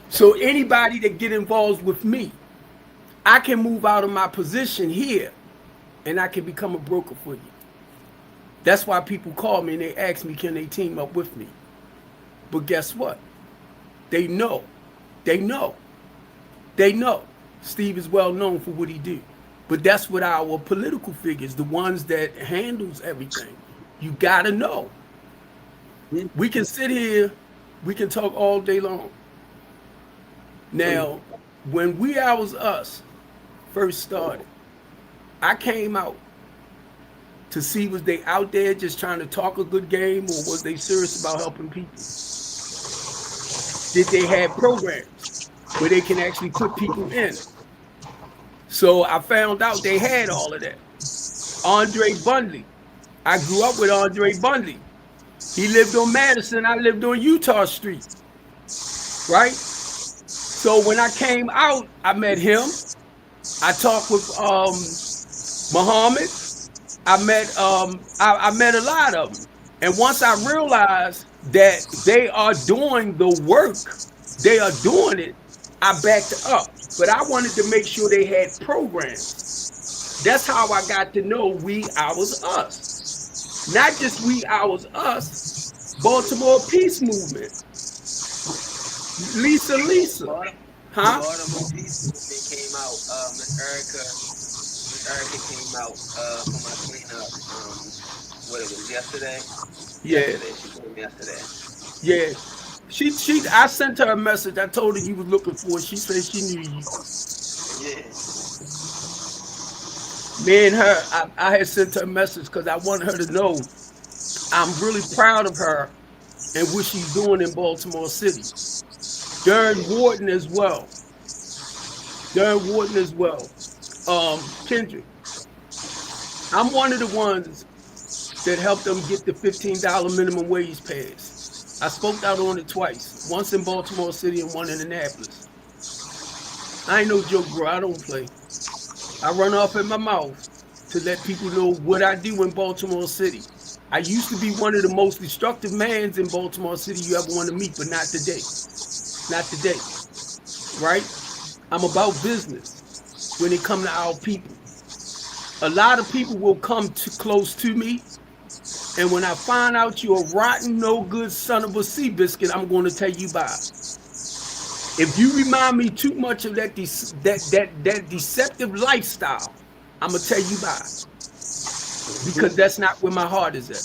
So anybody that get involved with me, I can move out of my position here and I can become a broker for you. That's why people call me and they ask me, can they team up with me? But guess what? They know. Steve is well known for what he do. But that's what our political figures, the ones that handles everything. You got to know. We can sit here, we can talk all day long. Now, when We I Was Us first started, I came out to see was they out there just trying to talk a good game or was they serious about helping people? Did they have programs where they can actually put people in? So I found out they had all of that. Andre Bundy. I grew up with Andre Bundy. He lived on Madison. I lived on Utah Street. Right? So when I came out, I met him. I talked with Muhammad. I met a lot of them. And once I realized that they are doing the work, they are doing it, I backed up. But I wanted to make sure they had programs. That's how I got to know We I Was Us. Not just We I Was Us, Baltimore Peace Movement. Lisa. Huh? Baltimore Peace Movement came out. Miss Erica came out from a cleanup. What it was yesterday? Yeah. She told me yesterday. Yeah. I sent her a message. I told her you was looking for it. She said she knew you. Yeah. Me and her, I had sent her a message because I want her to know I'm really proud of her and what she's doing in Baltimore City. Darren Wharton as well. Kendrick. I'm one of the ones that helped them get the $15 minimum wage passed. I spoke out on it twice, once in Baltimore City and one in Annapolis. I ain't no joke, bro. I don't play. I run off in my mouth to let people know what I do in Baltimore City. I used to be one of the most destructive mans in Baltimore City you ever want to meet, but not today. Not today, right? I'm about business when it comes to our people. A lot of people will come too close to me, and when I find out you're a rotten, no good son of a sea biscuit, I'm going to tell you bye. If you remind me too much of that deceptive lifestyle, I'm gonna tell you bye, because that's not where my heart is at.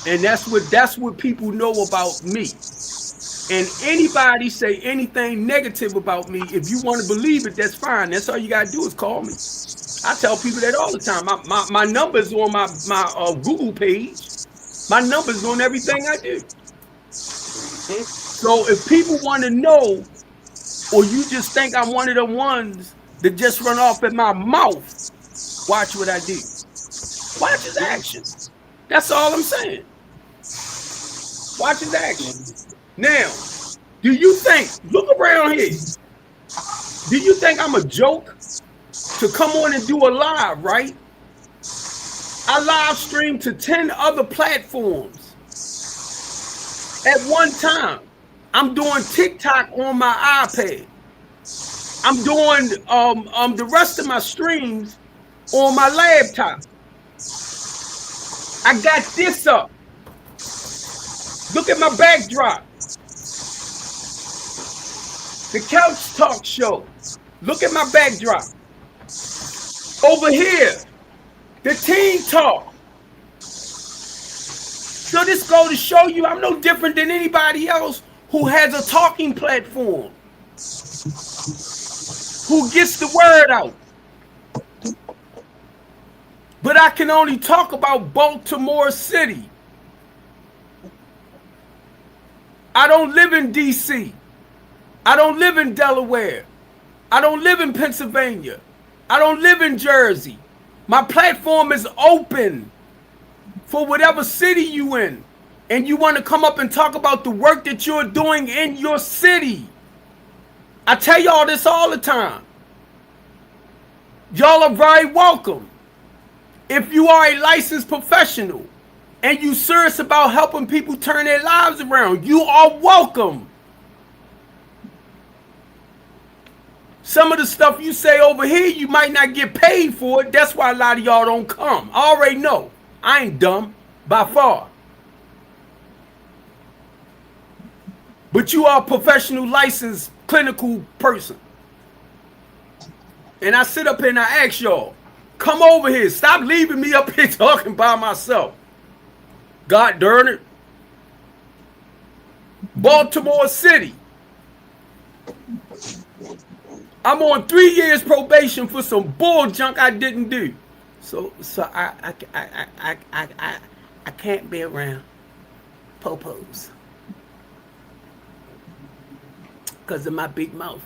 And that's what people know about me. And anybody say anything negative about me, if you want to believe it, that's fine. That's all you gotta do is call me. I tell people that all the time. My number's on my Google page. My number's on everything I do. So if people want to know, or you just think I'm one of the ones that just run off at my mouth, watch what I do. Watch his actions. That's all I'm saying. Watch his actions. Now, do you think, look around here, do you think I'm a joke to come on and do a live, right? I live stream to 10 other platforms at one time. I'm doing TikTok on my iPad. I'm doing the rest of my streams on my laptop. I got this up. Look at my backdrop. The Couch Talk Show. Look at my backdrop. Over here, the Teen Talk. So this go to show you I'm no different than anybody else who has a talking platform, who gets the word out. But I can only talk about Baltimore City. I don't live in DC. I don't live in Delaware. I don't live in Pennsylvania. I don't live in Jersey. My platform is open for whatever city you in. And you want to come up and talk about the work that you're doing in your city. I tell y'all this all the time. Y'all are very welcome. If you are a licensed professional and you serious about helping people turn their lives around, you are welcome. Some of the stuff you say over here, you might not get paid for it. That's why a lot of y'all don't come. I already know. I ain't dumb by far. But you are a professional, licensed, clinical person. And I sit up here and I ask y'all, come over here. Stop leaving me up here talking by myself. God darn it. Baltimore City. I'm on 3 years probation for some bull junk I didn't do. So I can't be around popos because of my big mouth.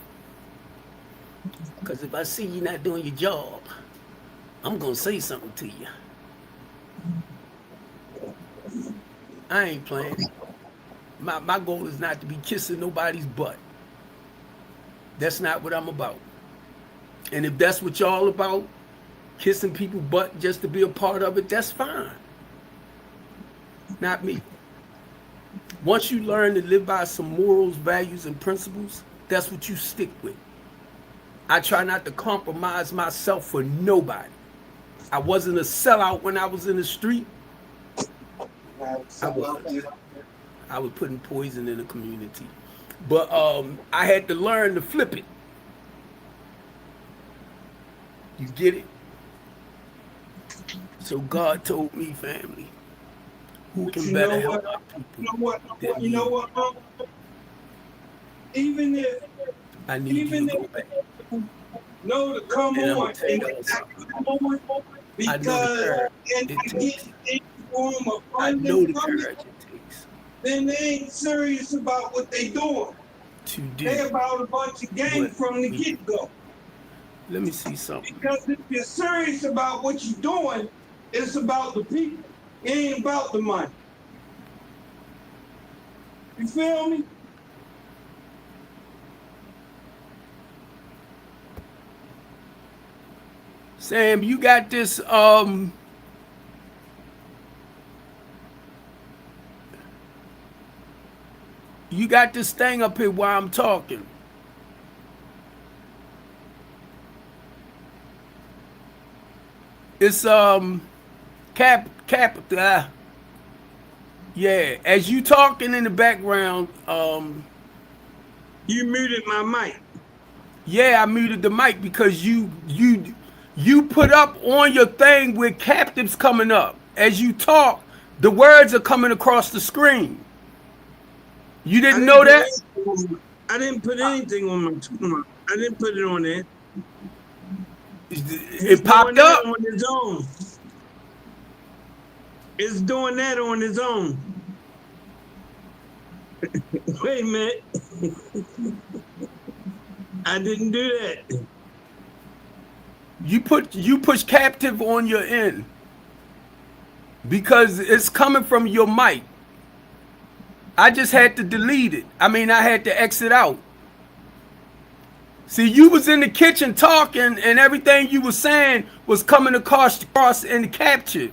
Because if I see you not doing your job, I'm gonna say something to you. I ain't playing. My goal is not to be kissing nobody's butt. That's not what I'm about. And if that's what y'all about, kissing people's butt just to be a part of it, that's fine. Not me. Once you learn to live by some morals, values, and principles, that's what you stick with. I try not to compromise myself for nobody. I wasn't a sellout when I was in the street. I was putting poison in the community. But I had to learn to flip it. You get it? So God told me, family, who can better help our people? You know what? Even if I need you to go back. No, to come And I'm on. gonna tell y'all something. I know the courage it takes. I know the courage it takes then they ain't serious about what they doing. to do. They about a bunch of gang from the get-go. Let me see something. Because if you're serious about what you're doing, it's about the people. It ain't about the money. You feel me? Sam, you got this you got this thing up here while I'm talking. It's yeah, as you talking in the background, You muted my mic. yeah, I muted the mic because you put up on your thing with captives coming up. As you talk, the words are coming across the screen. You didn't know that? I didn't put anything on my phone. I didn't put it on there. It popped up on his own. It's doing that on its own. Wait a minute. I didn't do that. You push captive on your end because it's coming from your mic. I just had to delete it. I mean, I had to exit out. See, you was in the kitchen talking, and everything you was saying was coming across in the capture.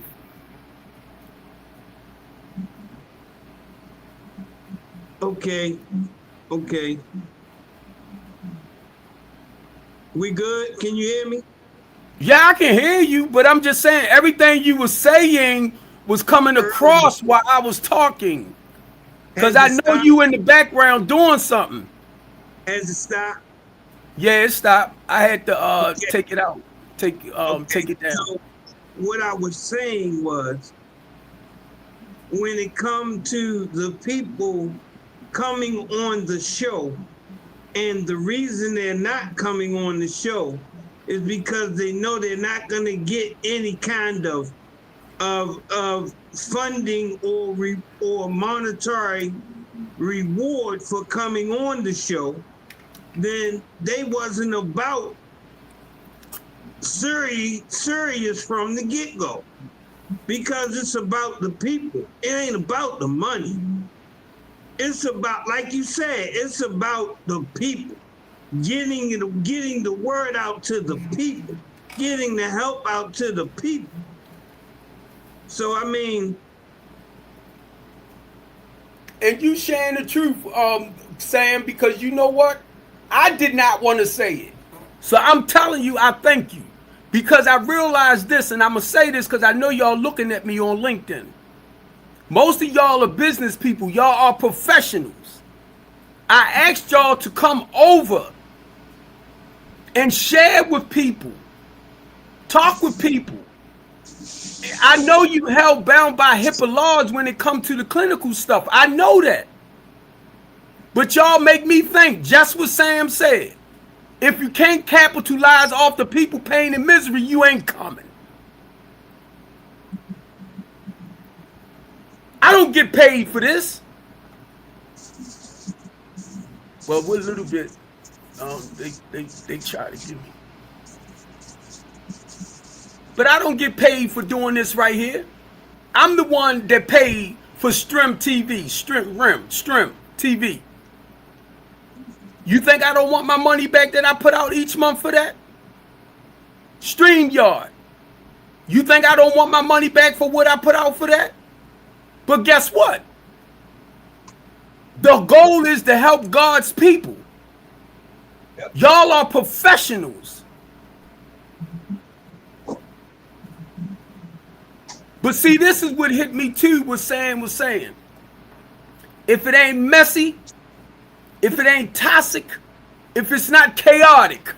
Okay. Okay. We good? Can you hear me? Yeah, I can hear you, but I'm just saying everything you was saying was coming across while I was talking. Because I know you in the background doing something. Has it stopped? Yeah, it stopped. I had to take it out. Take it down. So what I was saying was, when it comes to the people coming on the show, and the reason they're not coming on the show is because they know they're not going to get any kind of funding or monetary reward for coming on the show. Then they wasn't about serious from the get-go, because it's about the people. It ain't about the money. It's about, like you said, it's about the people, getting the word out to the people, getting the help out to the people. So I mean, and you sharing the truth, Sam, because you know what? I did not want to say it. So I'm telling you, I thank you. Because I realized this, and I'm going to say this because I know y'all looking at me on LinkedIn. Most of y'all are business people. Y'all are professionals. I asked y'all to come over and share with people. Talk with people. I know you held bound by HIPAA laws when it comes to the clinical stuff. I know that. But y'all make me think, just what Sam said. If you can't capitalize off the people pain and misery, you ain't coming. I don't get paid for this. Well, what little bit they try to give me. But I don't get paid for doing this right here. I'm the one that paid for Stream TV, Stream TV. You think I don't want my money back that I put out each month for that? StreamYard. You think I don't want my money back for what I put out for that? But guess what? The goal is to help God's people. Yep. Y'all are professionals. But see, this is what hit me too, what Sam was saying. If it ain't messy, if it ain't toxic, if it's not chaotic,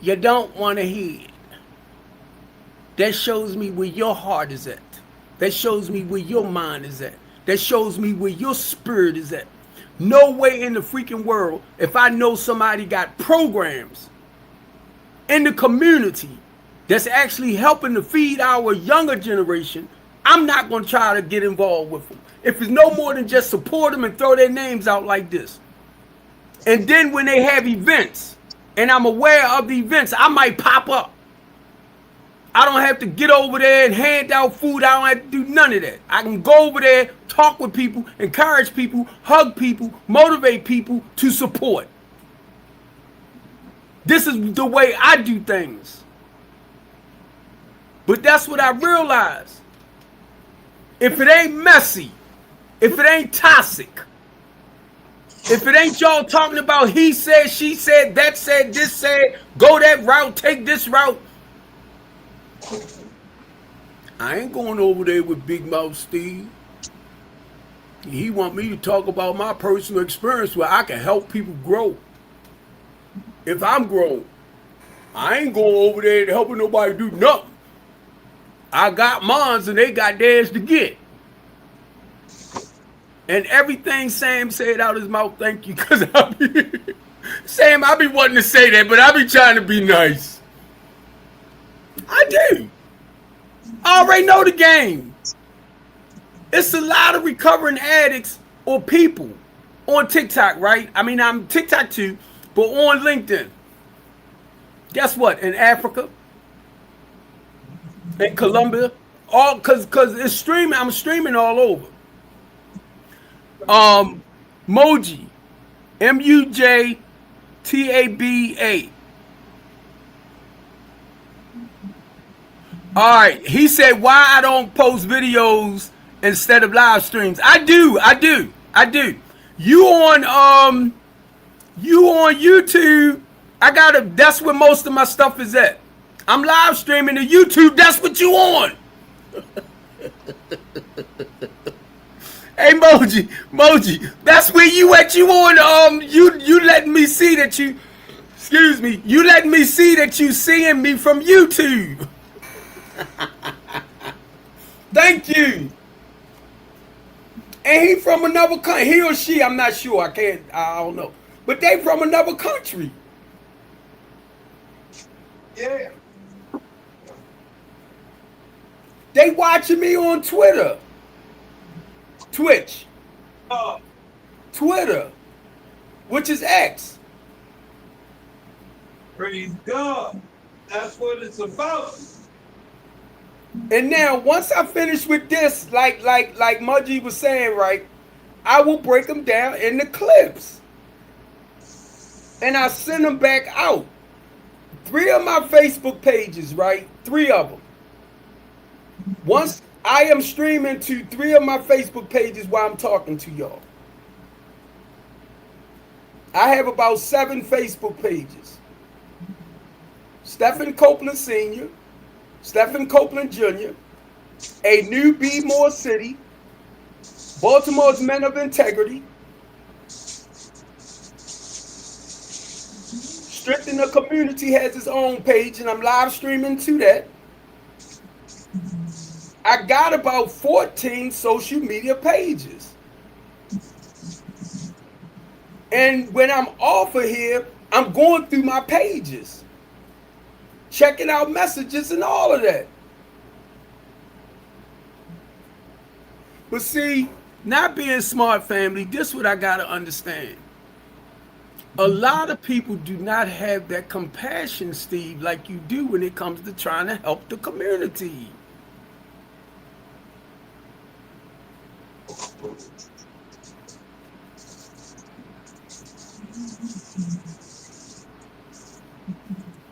you don't want to hear it. That shows me where your heart is at. That shows me where your mind is at. That shows me where your spirit is at. No way in the freaking world, if I know somebody got programs in the community that's actually helping to feed our younger generation, I'm not going to try to get involved with them. If it's no more than just support them and throw their names out like this. And then when they have events, and I'm aware of the events, I might pop up. I don't have to get over there and hand out food. I don't have to do none of that. I can go over there, talk with people, encourage people, hug people, motivate people to support. This is the way I do things. But that's what I realized. If it ain't messy, if it ain't toxic, if it ain't y'all talking about he said, she said, that said, this said, go that route, take this route, I ain't going over there with Big Mouth Steve. He want me to talk about my personal experience where I can help people grow. If I'm grown, I ain't going over there helping nobody do nothing. I got mines and they got theirs to get. And everything Sam said out his mouth, thank you, because Sam, I be wanting to say that, but I be trying to be nice. I do. I already know the game. It's a lot of recovering addicts or people on TikTok, right? I mean, I'm TikTok too, but on LinkedIn. Guess what? In Africa, in Colombia, all cause it's streaming. I'm streaming all over. Moji, MUJTABA. All right. He said, why I don't post videos instead of live streams. I do. You on YouTube. That's where most of my stuff is at. I'm live streaming to YouTube. That's what you on. Hey Moji, that's where you at. You on you letting me see that you, excuse me, you letting me see that you seeing me from YouTube. Thank you. And he from another country. He or she, I'm not sure. I don't know. But they from another country. Yeah. They watching me on Twitter. Twitch. Twitter. Which is X. Praise God. That's what it's about. And now, once I finish with this, like Mudgy was saying, right, I will break them down in the clips. And I send them back out. 3 of my Facebook pages, right? 3 of them. Once I am streaming to 3 of my Facebook pages while I'm talking to y'all. I have about 7 Facebook pages. Stephen Copeland Sr., Stephen Copeland Jr., A New BMore City, Baltimore's Men of Integrity, Strengthen the Community has its own page, and I'm live streaming to that. I got about 14 social media pages. And when I'm off of here, I'm going through my pages, checking out messages and all of that. But see, not being smart, family, this is what I got to understand. A lot of people do not have that compassion, Steve, like you do when it comes to trying to help the community.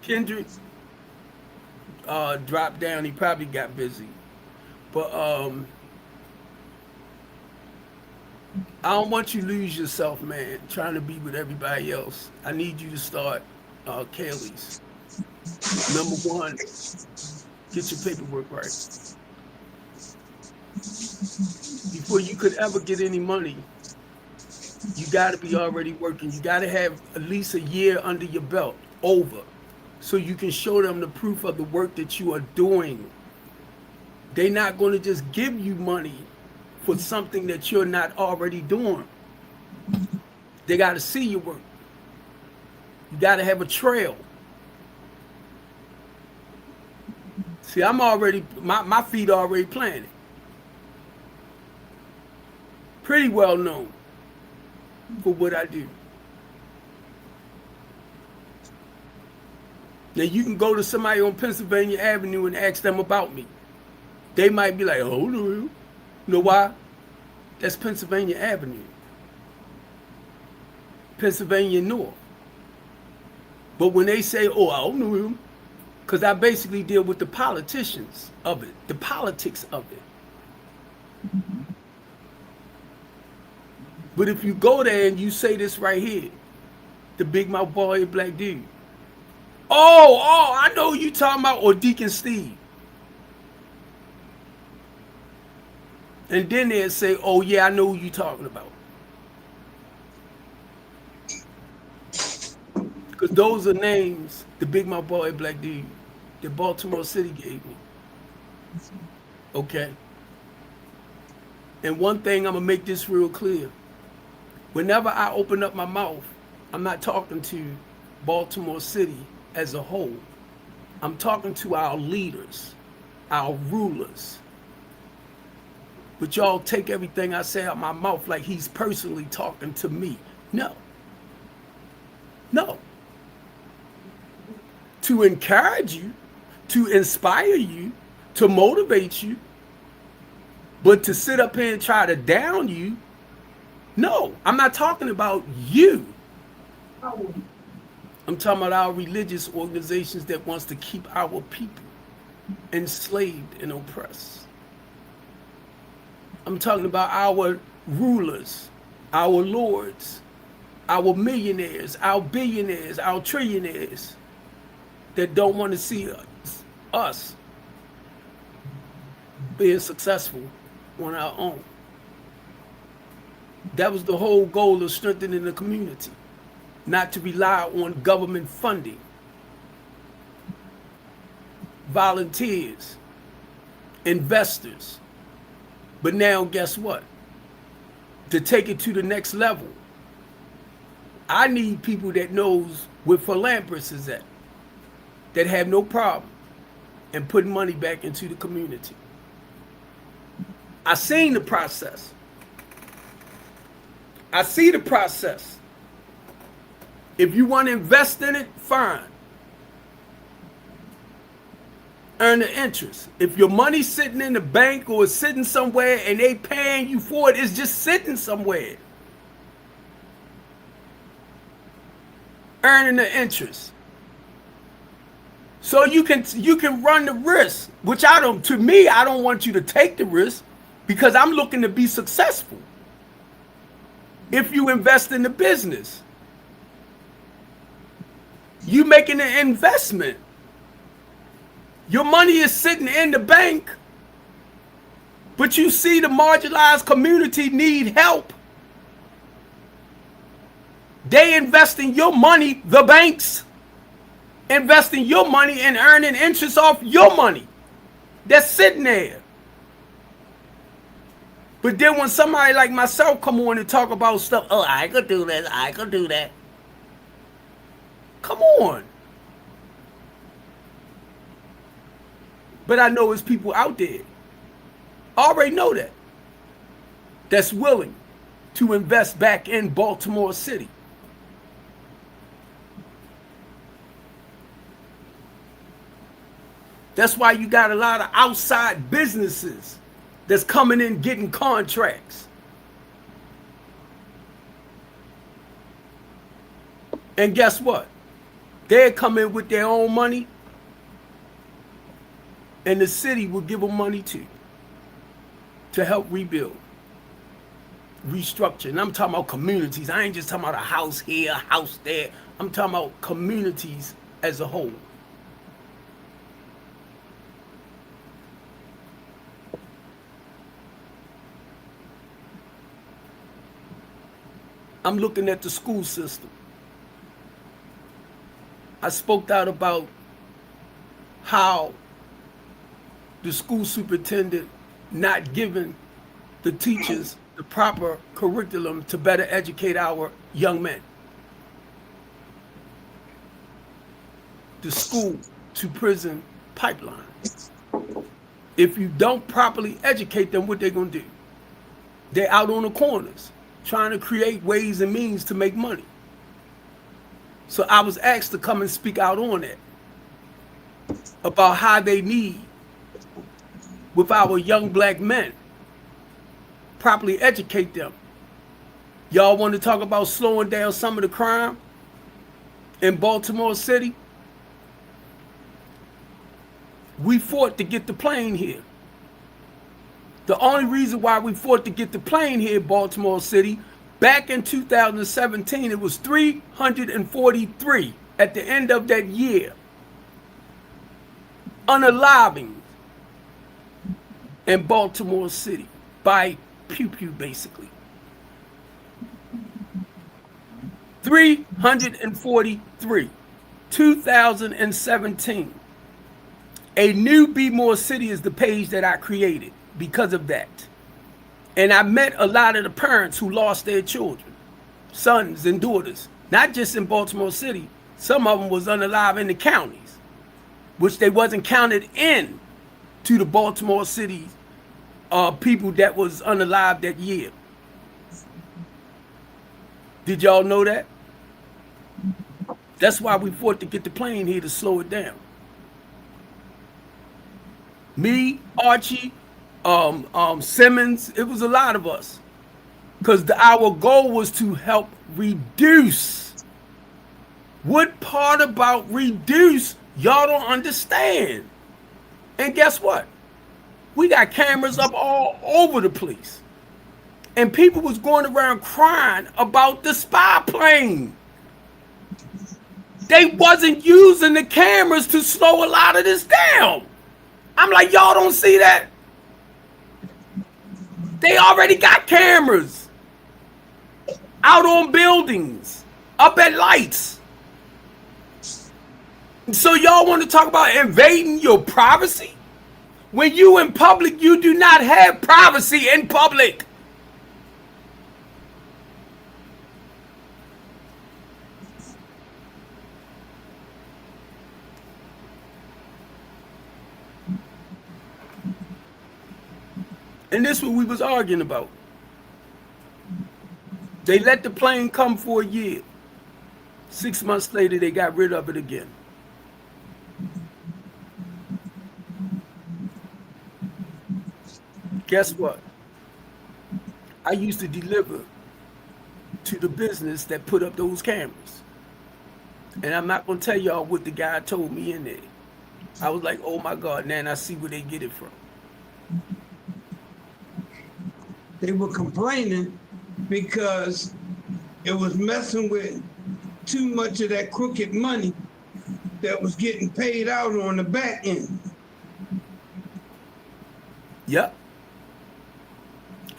Kendrick dropped down. He probably got busy. But I don't want you to lose yourself, man, trying to be with everybody else. I need you to start Kaylee's. Number 1, get your paperwork right. Before you could ever get any money, you got to be already working. You got to have at least a year under your belt, over, so you can show them the proof of the work that you are doing. They're not going to just give you money for something that you're not already doing. They got to see your work. You got to have a trail. See, I'm already, my feet are already planted. Pretty well known for what I do. Now you can go to somebody on Pennsylvania Avenue and ask them about me. They might be like, oh no. You know why? That's Pennsylvania Avenue. Pennsylvania North. But when they say, oh, I don't know him, because I basically deal with the politicians of it, the politics of it. But if you go there and you say this right here, the big mouth boy black dude. Oh, I know who you talking about, or Deacon Steve. And then they'll say, oh yeah, I know who you talking about. Because those are names the big mouth boy black dude that Baltimore City gave me. Okay. And one thing, I'm going to make this real clear. Whenever I open up my mouth, I'm not talking to Baltimore City as a whole. I'm talking to our leaders, our rulers. But y'all take everything I say out my mouth like he's personally talking to me. No. No. To encourage you, to inspire you, to motivate you, but to sit up here and try to down you, no, I'm not talking about you. I'm talking about our religious organizations that wants to keep our people enslaved and oppressed. I'm talking about our rulers, our lords, our millionaires, our billionaires, our trillionaires that don't want to see us being successful on our own. That was the whole goal of strengthening the community, not to rely on government funding, volunteers, investors. But now guess what? To take it to the next level, I need people that knows where philanthropists is at, that have no problem in putting money back into the community. I seen the process. I see the process. If you want to invest in it, fine. Earn the interest. If your money's sitting in the bank or it's sitting somewhere and they paying you for it, it's just sitting somewhere. Earning the interest. So you can run the risk, which I don't want you to take the risk because I'm looking to be successful. If you invest in the business, you making an investment. Your money is sitting in the bank, but you see the marginalized community need help. They invest in your money, the banks investing your money and earning interest off your money that's sitting there. But then when somebody like myself come on and talk about stuff, oh, I could do this, I could do that. Come on. But I know there's people out there, I already know that, that's willing to invest back in Baltimore City. That's why you got a lot of outside businesses that's coming in getting contracts. And guess what? They come in with their own money, and the city will give them money too, to help rebuild, restructure. And I'm talking about communities. I ain't just talking about a house here, a house there. I'm talking about communities as a whole. I'm looking at the school system. I spoke out about how the school superintendent not giving the teachers the proper curriculum to better educate our young men. The school to prison pipeline. If you don't properly educate them, what they're gonna do? They're out on the corners trying to create ways and means to make money. So I was asked to come and speak out on it about how they need, with our young black men, properly educate them. Y'all want to talk about slowing down some of the crime in Baltimore City? We fought to get the plane here. The only reason why we fought to get the plane here in Baltimore City, back in 2017, it was 343 at the end of that year. Unaliving in Baltimore City by pew-pew, basically. 343, 2017. A new BMore City is the page that I created because of that. And I met a lot of the parents who lost their children, sons and daughters, not just in Baltimore City. Some of them was unalive in the counties, which they wasn't counted in to the Baltimore City people that was unalive that year. Did y'all know that? That's why we fought to get the plane here to slow it down. Me, Archie, Simmons, it was a lot of us. Because our goal was to help reduce. What part about reduce y'all don't understand? And guess what? We got cameras up all over the place. And people was going around crying about the spy plane. They wasn't using the cameras to slow a lot of this down. I'm like, y'all don't see that? They already got cameras out on buildings, up at lights. So y'all want to talk about invading your privacy? When you in public, you do not have privacy in public. And this is what we was arguing about. They let the plane come for a year. 6 months later, they got rid of it again. Guess what? I used to deliver to the business that put up those cameras. And I'm not going to tell y'all what the guy told me in there. I was like, oh my God, man, I see where they get it from. They were complaining because it was messing with too much of that crooked money that was getting paid out on the back end. Yep.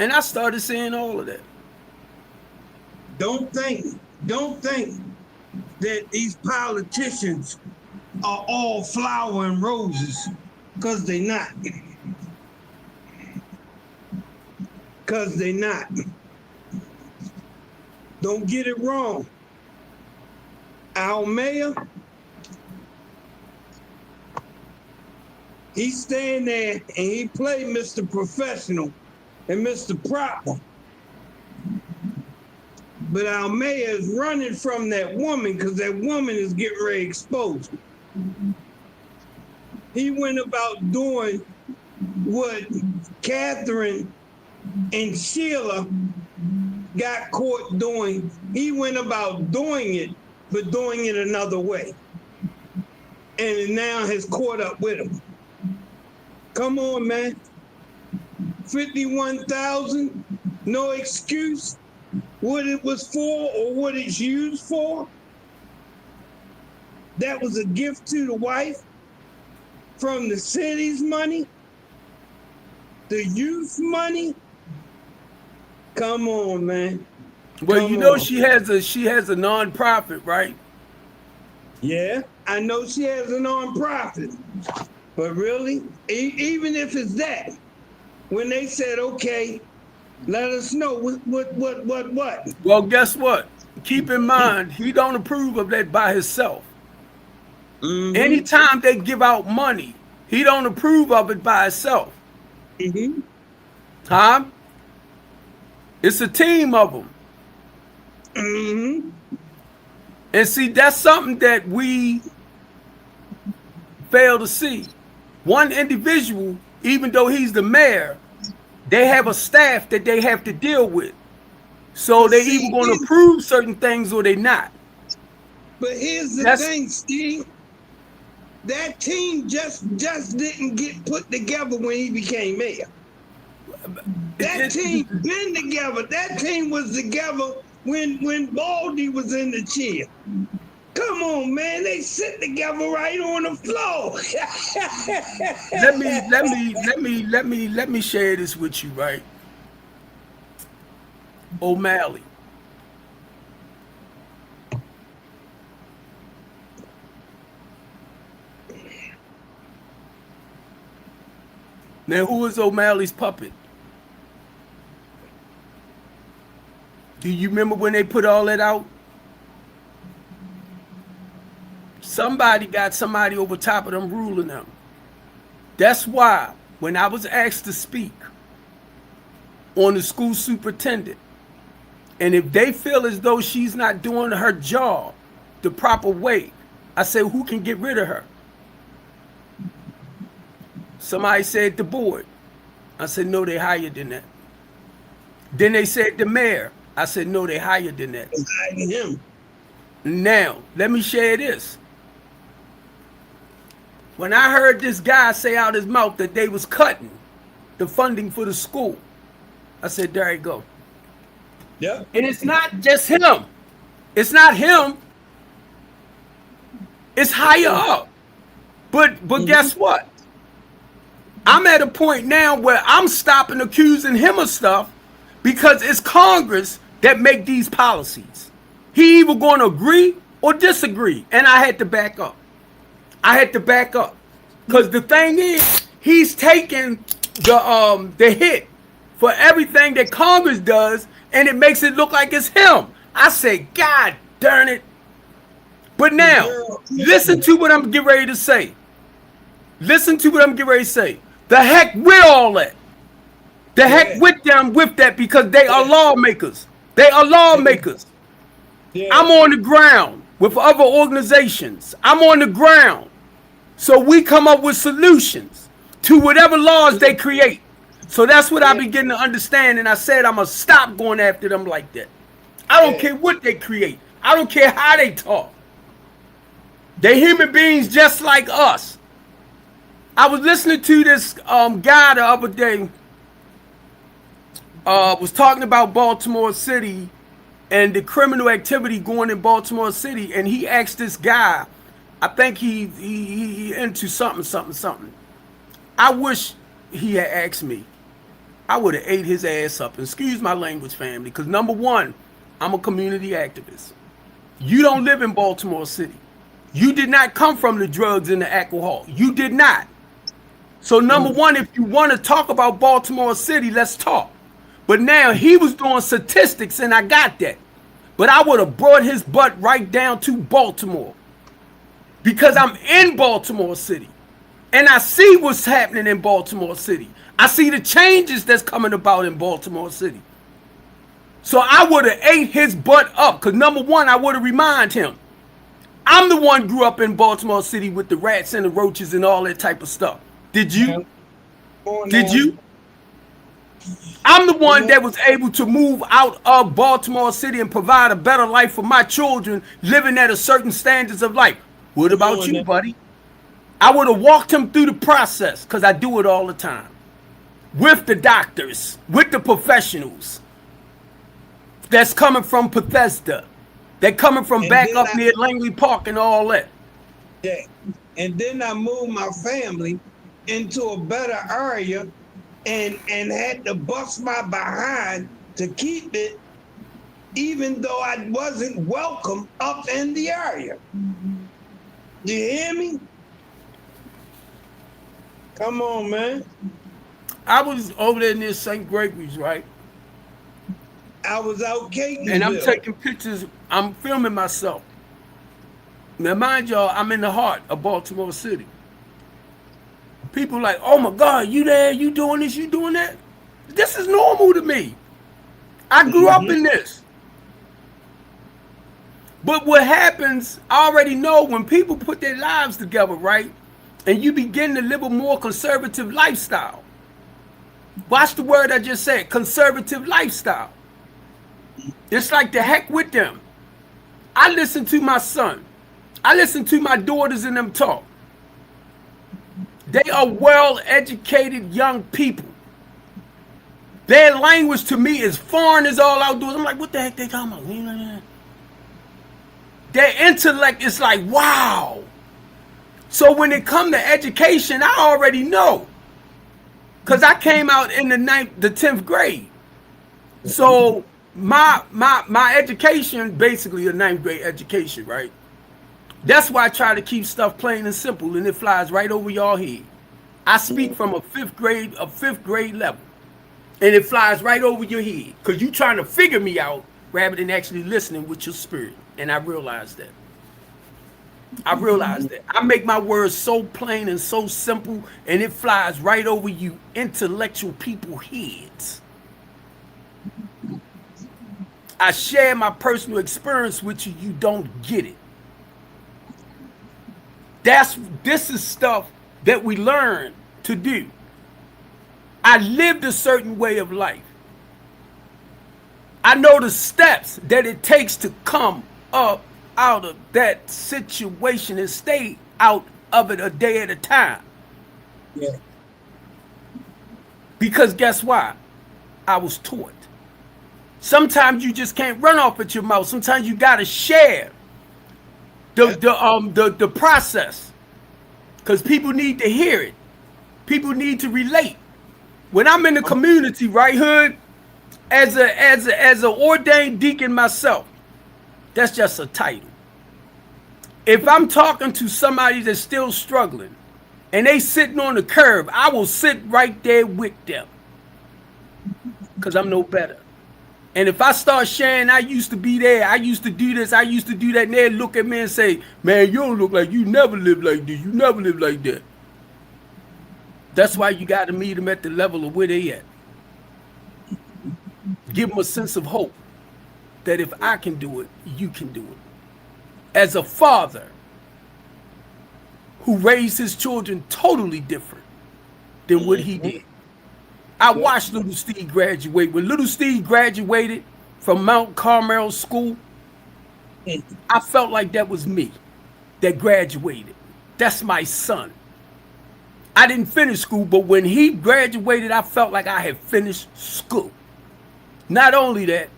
And I started seeing all of that. Don't think that these politicians are all flower and roses, because they're not. Because they're not. Don't get it wrong. Our mayor, he stand there and he play Mr. Professional and Mr. Proper. But our mayor is running from that woman because that woman is getting ready to expose him. He went about doing what Catherine and Sheila got caught doing. He went about doing it, but doing it another way. And it now has caught up with him. Come on, man. 51,000, no excuse what it was for or what it's used for. That was a gift to the wife from the city's money, the youth money. Come on, man. Well, you know she has a nonprofit, right? Yeah, I know she has a nonprofit. But really, even if it's that, when they said, okay, let us know what? Well, guess what? Keep in mind, he don't approve of that by himself. Mm-hmm. Anytime they give out money, he don't approve of it by himself. Mm-hmm. Huh? It's a team of them. Mm-hmm. And see, that's something that we fail to see. One individual, even though he's the mayor, they have a staff that they have to deal with. So they either going to approve certain things or they not. But here's the thing, Steve. That team just didn't get put together when he became mayor. That team been together. That team was together when Baldy was in the chair. Come on, man. They sit together right on the floor. let me share this with you, right? O'Malley. Now, who is O'Malley's puppet? Do you remember when they put all that out? Somebody got somebody over top of them ruling them. That's why when I was asked to speak, on the school superintendent. And if they feel as though she's not doing her job the proper way, I say, who can get rid of her? Somebody said the board. I said, no, they higher than that. Then they said the mayor. I said, no, they higher than that. Him. Now, let me share this. When I heard this guy say out his mouth that they was cutting the funding for the school, I said, there you go. Yeah. And it's not just him. It's not him. It's higher up. But guess what? I'm at a point now where I'm stopping accusing him of stuff because it's Congress that make these policies. He either going to agree or disagree, and I had to back up. Because the thing is, he's taking the hit for everything that Congress does, and it makes it look like it's him. I say, God darn it. But now, listen to what I'm getting ready to say. The heck with all that. The heck with them with that, because they are lawmakers. Yeah. I'm on the ground with other organizations. I'm on the ground. So we come up with solutions to whatever laws they create. So that's what I begin to understand. And I said, I'm going to stop going after them like that. I don't care what they create. I don't care how they talk. They're human beings just like us. I was listening to this guy the other day, was talking about Baltimore City and the criminal activity going in Baltimore City, and he asked this guy, I think he into something. I wish he had asked me. I would have ate his ass up. And excuse my language, family, because number one, I'm a community activist. You don't live in Baltimore City. You did not come from the drugs and the alcohol. You did not. So number one, if you want to talk about Baltimore City, let's talk. But now he was doing statistics, and I got that. But I would have brought his butt right down to Baltimore, because I'm in Baltimore City, and I see what's happening in Baltimore City. I see the changes that's coming about in Baltimore City. So I would have ate his butt up, because number one, I would have reminded him, I'm the one grew up in Baltimore City with the rats and the roaches and all that type of stuff. Did you? Did you? I'm the one that was able to move out of Baltimore City and provide a better life for my children living at a certain standards of life. What about you, buddy? I would have walked him through the process, because I do it all the time. With the doctors, with the professionals that's coming from Bethesda, that coming from back up near Langley Park and all that. Yeah. And then I moved my family into a better area and had to bust my behind to keep it, even though I wasn't welcome up in the area. You hear me? Come on, man. I was over there near St. Gregory's, right? I was out Catonsville. And I'm taking pictures. I'm filming myself. Now, mind y'all, I'm in the heart of Baltimore City. People like, oh my God, you there? You doing this? You doing that? This is normal to me. I grew up in this. But what happens, I already know, when people put their lives together, right? And you begin to live a more conservative lifestyle. Watch the word I just said, conservative lifestyle. It's like the heck with them. I listen to my son. I listen to my daughters and them talk. They are well-educated young people. Their language to me is foreign as all outdoors. I'm like, what the heck they talking about? Their intellect is like, wow. So when it come to education, I already know. Because I came out in the 10th grade. So my education, basically a 9th grade education, right? That's why I try to keep stuff plain and simple, and it flies right over y'all head. I speak from a fifth grade level, and it flies right over your head, because you trying to figure me out rather than actually listening with your spirit. And I realized that. I make my words so plain and so simple, and it flies right over you intellectual people heads. I share my personal experience with you, you don't get it. This is stuff that we learn to do. I lived a certain way of life. I know the steps that it takes to come up out of that situation and stay out of it a day at a time. Yeah. Because guess why? I was taught. Sometimes you just can't run off at your mouth. Sometimes you gotta share the process, because people need to hear it. People need to relate. When I'm in the community, right, Hood, as a ordained deacon myself, that's just a title. If I'm talking to somebody that's still struggling and they sitting on the curb, I will sit right there with them, because I'm no better. And if I start sharing, I used to be there, I used to do this, I used to do that, and they look at me and say, man, you don't look like you never lived like this, you never lived like that. That's why you got to meet them at the level of where they at. Give them a sense of hope that if I can do it, you can do it. As a father who raised his children totally different than what he did. I watched little Steve graduate. When little Steve graduated from Mount Carmel School, I felt like that was me that graduated. That's my son. I didn't finish school, but when he graduated, I felt like I had finished school. Not only that,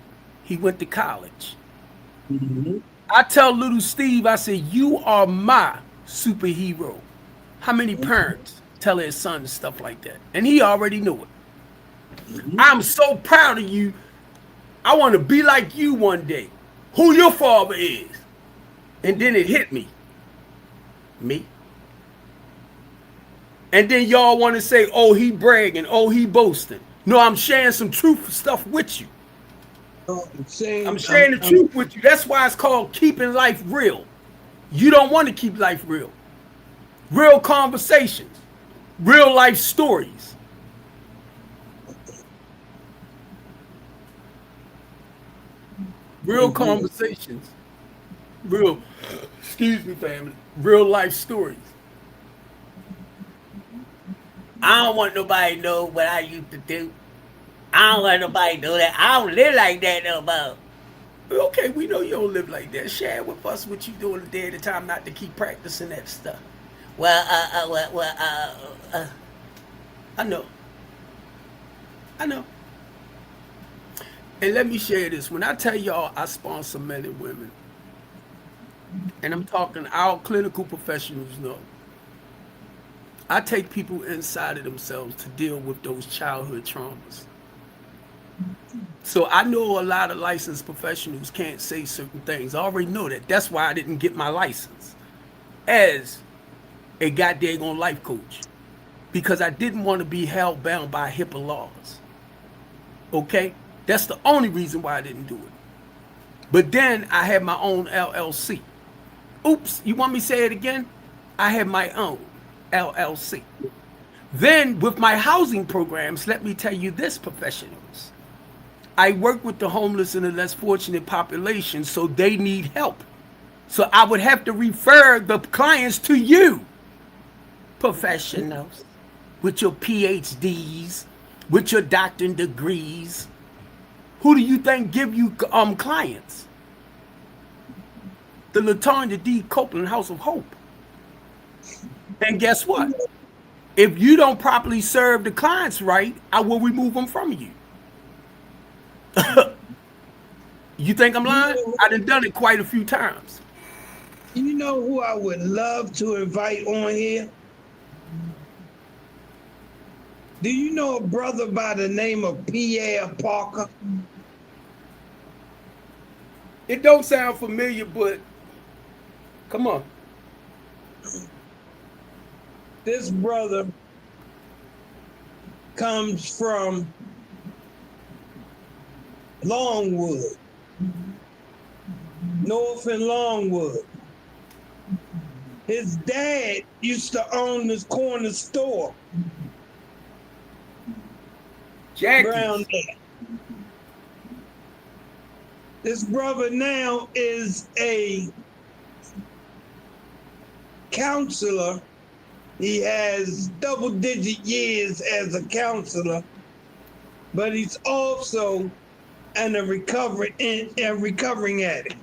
he went to college. Mm-hmm. I tell little Steve, I say, you are my superhero. How many parents tell their sons stuff like that? And he already knew it. Mm-hmm. I'm so proud of you. I want to be like you one day. Who your father is. And then it hit me. Me. And then y'all want to say, oh, he bragging. Oh, he boasting. No, I'm sharing some truth stuff with you. I'm sharing the truth with you. That's why it's called keeping life real. You don't want to keep life real. Real conversations. Real life stories. Real conversations. Real, excuse me, family. Real life stories. I don't want nobody to know what I used to do. I don't want nobody to know that. I don't live like that no more. Okay, we know you don't live like that. Share with us what you doing a day at a time, not to keep practicing that stuff. Well, I know. And let me share this. When I tell y'all I sponsor men and women, and I'm talking our clinical professionals know, I take people inside of themselves to deal with those childhood traumas. So I know a lot of licensed professionals can't say certain things. I already know that. That's why I didn't get my license as a goddamn life coach, because I didn't want to be held bound by HIPAA laws. Okay? That's the only reason why I didn't do it. But then I had my own LLC. Oops, you want me to say it again? I had my own LLC. Then with my housing programs, let me tell you this, professionals. I work with the homeless and the less fortunate population, so they need help. So I would have to refer the clients to you, professionals, with your PhDs, with your doctorate degrees. Who do you think give you clients? The Latanya D. Copeland House of Hope. And guess what? If you don't properly serve the clients right, I will remove them from you. You think I'm lying? I done it quite a few times. You know who I would love to invite on here? Do you know a brother by the name of Pierre Parker? It don't sound familiar, but come on. This brother comes from Longwood, North and Longwood. His dad used to own this corner store Jackie. around there. This brother now is a counselor. He has double-digit years as a counselor, but he's also a recovering addict.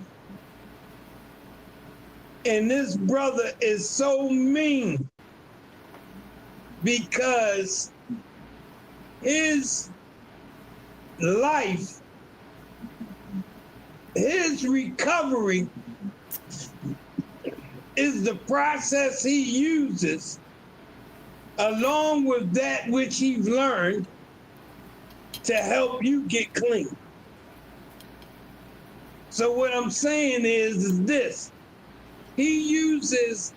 And this brother is so mean because his life, his recovery is the process he uses along with that which he's learned to help you get clean. So what I'm saying is this: he uses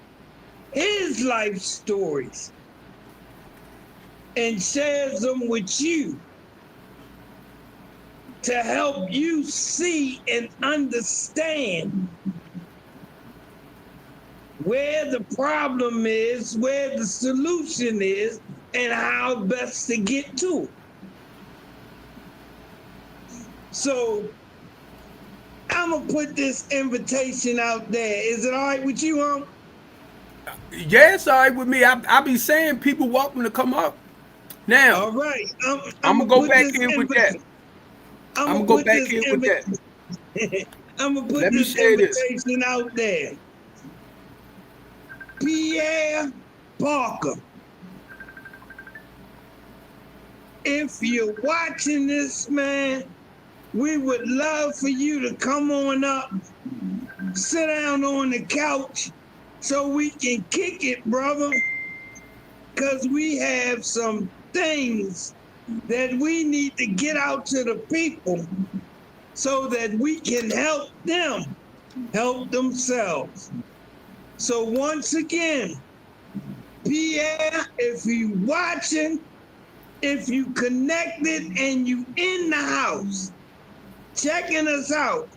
his life stories and shares them with you to help you see and understand where the problem is, where the solution is, and how best to get to it. So I'm gonna put this invitation out there. Is it all right with you, Hump? Yeah, it's all right with me. I be saying people welcome to come up. Now, All right. I'm gonna go back in with that. I'm gonna go back in with that. I'm gonna put Let me this share this. invitation out there. Pierre Parker, if you're watching this, man, we would love for you to come on up, sit down on the couch so we can kick it, brother, because we have some things that we need to get out to the people so that we can help them help themselves. So once again, Pierre, if you watching, if you connected and you in the house, checking us out,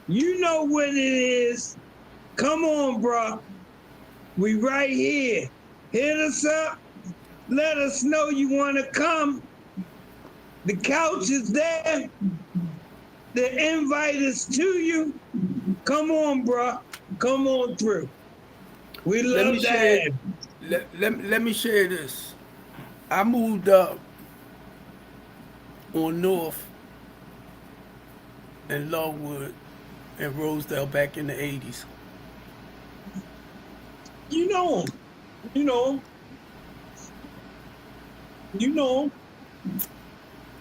you know what it is. Come on, bro. We right here. Hit us up. Let us know you want to come. The couch is there. The invite is to you. Come on, bro. Come on through. We love to have you. Let me share this. I moved up on North and Longwood and Rosedale back in the 80s. You know him. You know him. You know him.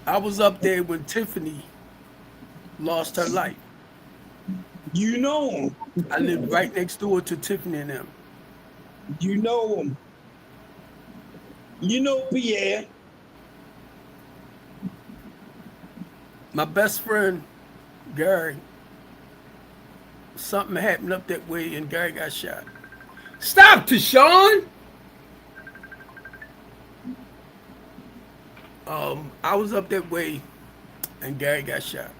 I was up there when Tiffany lost her life. You know him. I lived right next door to Tiffany and them. You know him. You know Pierre. My best friend, Gary, something happened up that way and Gary got shot. Stop, Tashawn! I was up that way and Gary got shot.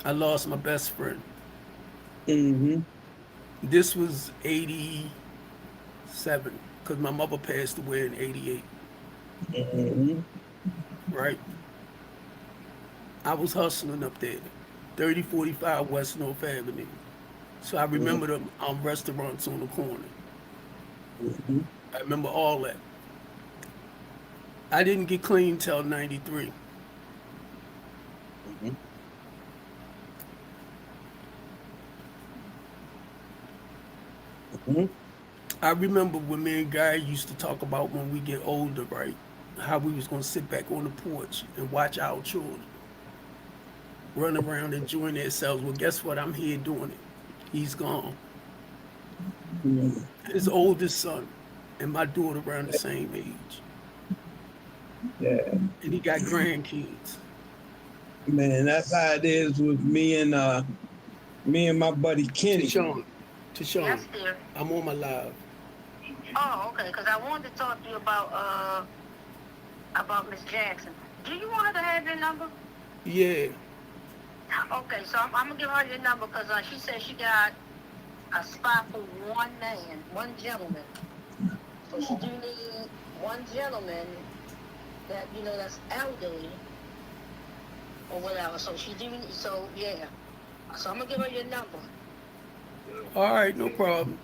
I lost my best friend. Mm-hmm. This was 87 because my mother passed away in 88. Mm-hmm. Right? I was hustling up there, 3045 West North Avenue. So I remember the restaurants on the corner. Mm-hmm. I remember all that. I didn't get clean till 93. Mm-hmm. Mm-hmm. I remember when me and Guy used to talk about when we get older, right? How we was gonna sit back on the porch and watch our children run around enjoying themselves. Well, guess what? I'm here doing it. He's gone. Mm-hmm. His oldest son and my daughter around the same age. Yeah. And he got grandkids. Man, that's how it is with me and my buddy Kenny. Tashawn, Yes, dear. I'm on my live. Oh, okay. Because I wanted to talk to you about Miss Jackson. Do you want her to have your number? Yeah. Okay, so I'm gonna give her your number because she said she got a spot for one man, one gentleman. So she do need one gentleman that that's elderly or whatever. So she didn't. So yeah. So I'm gonna give her your number. All right, no problem.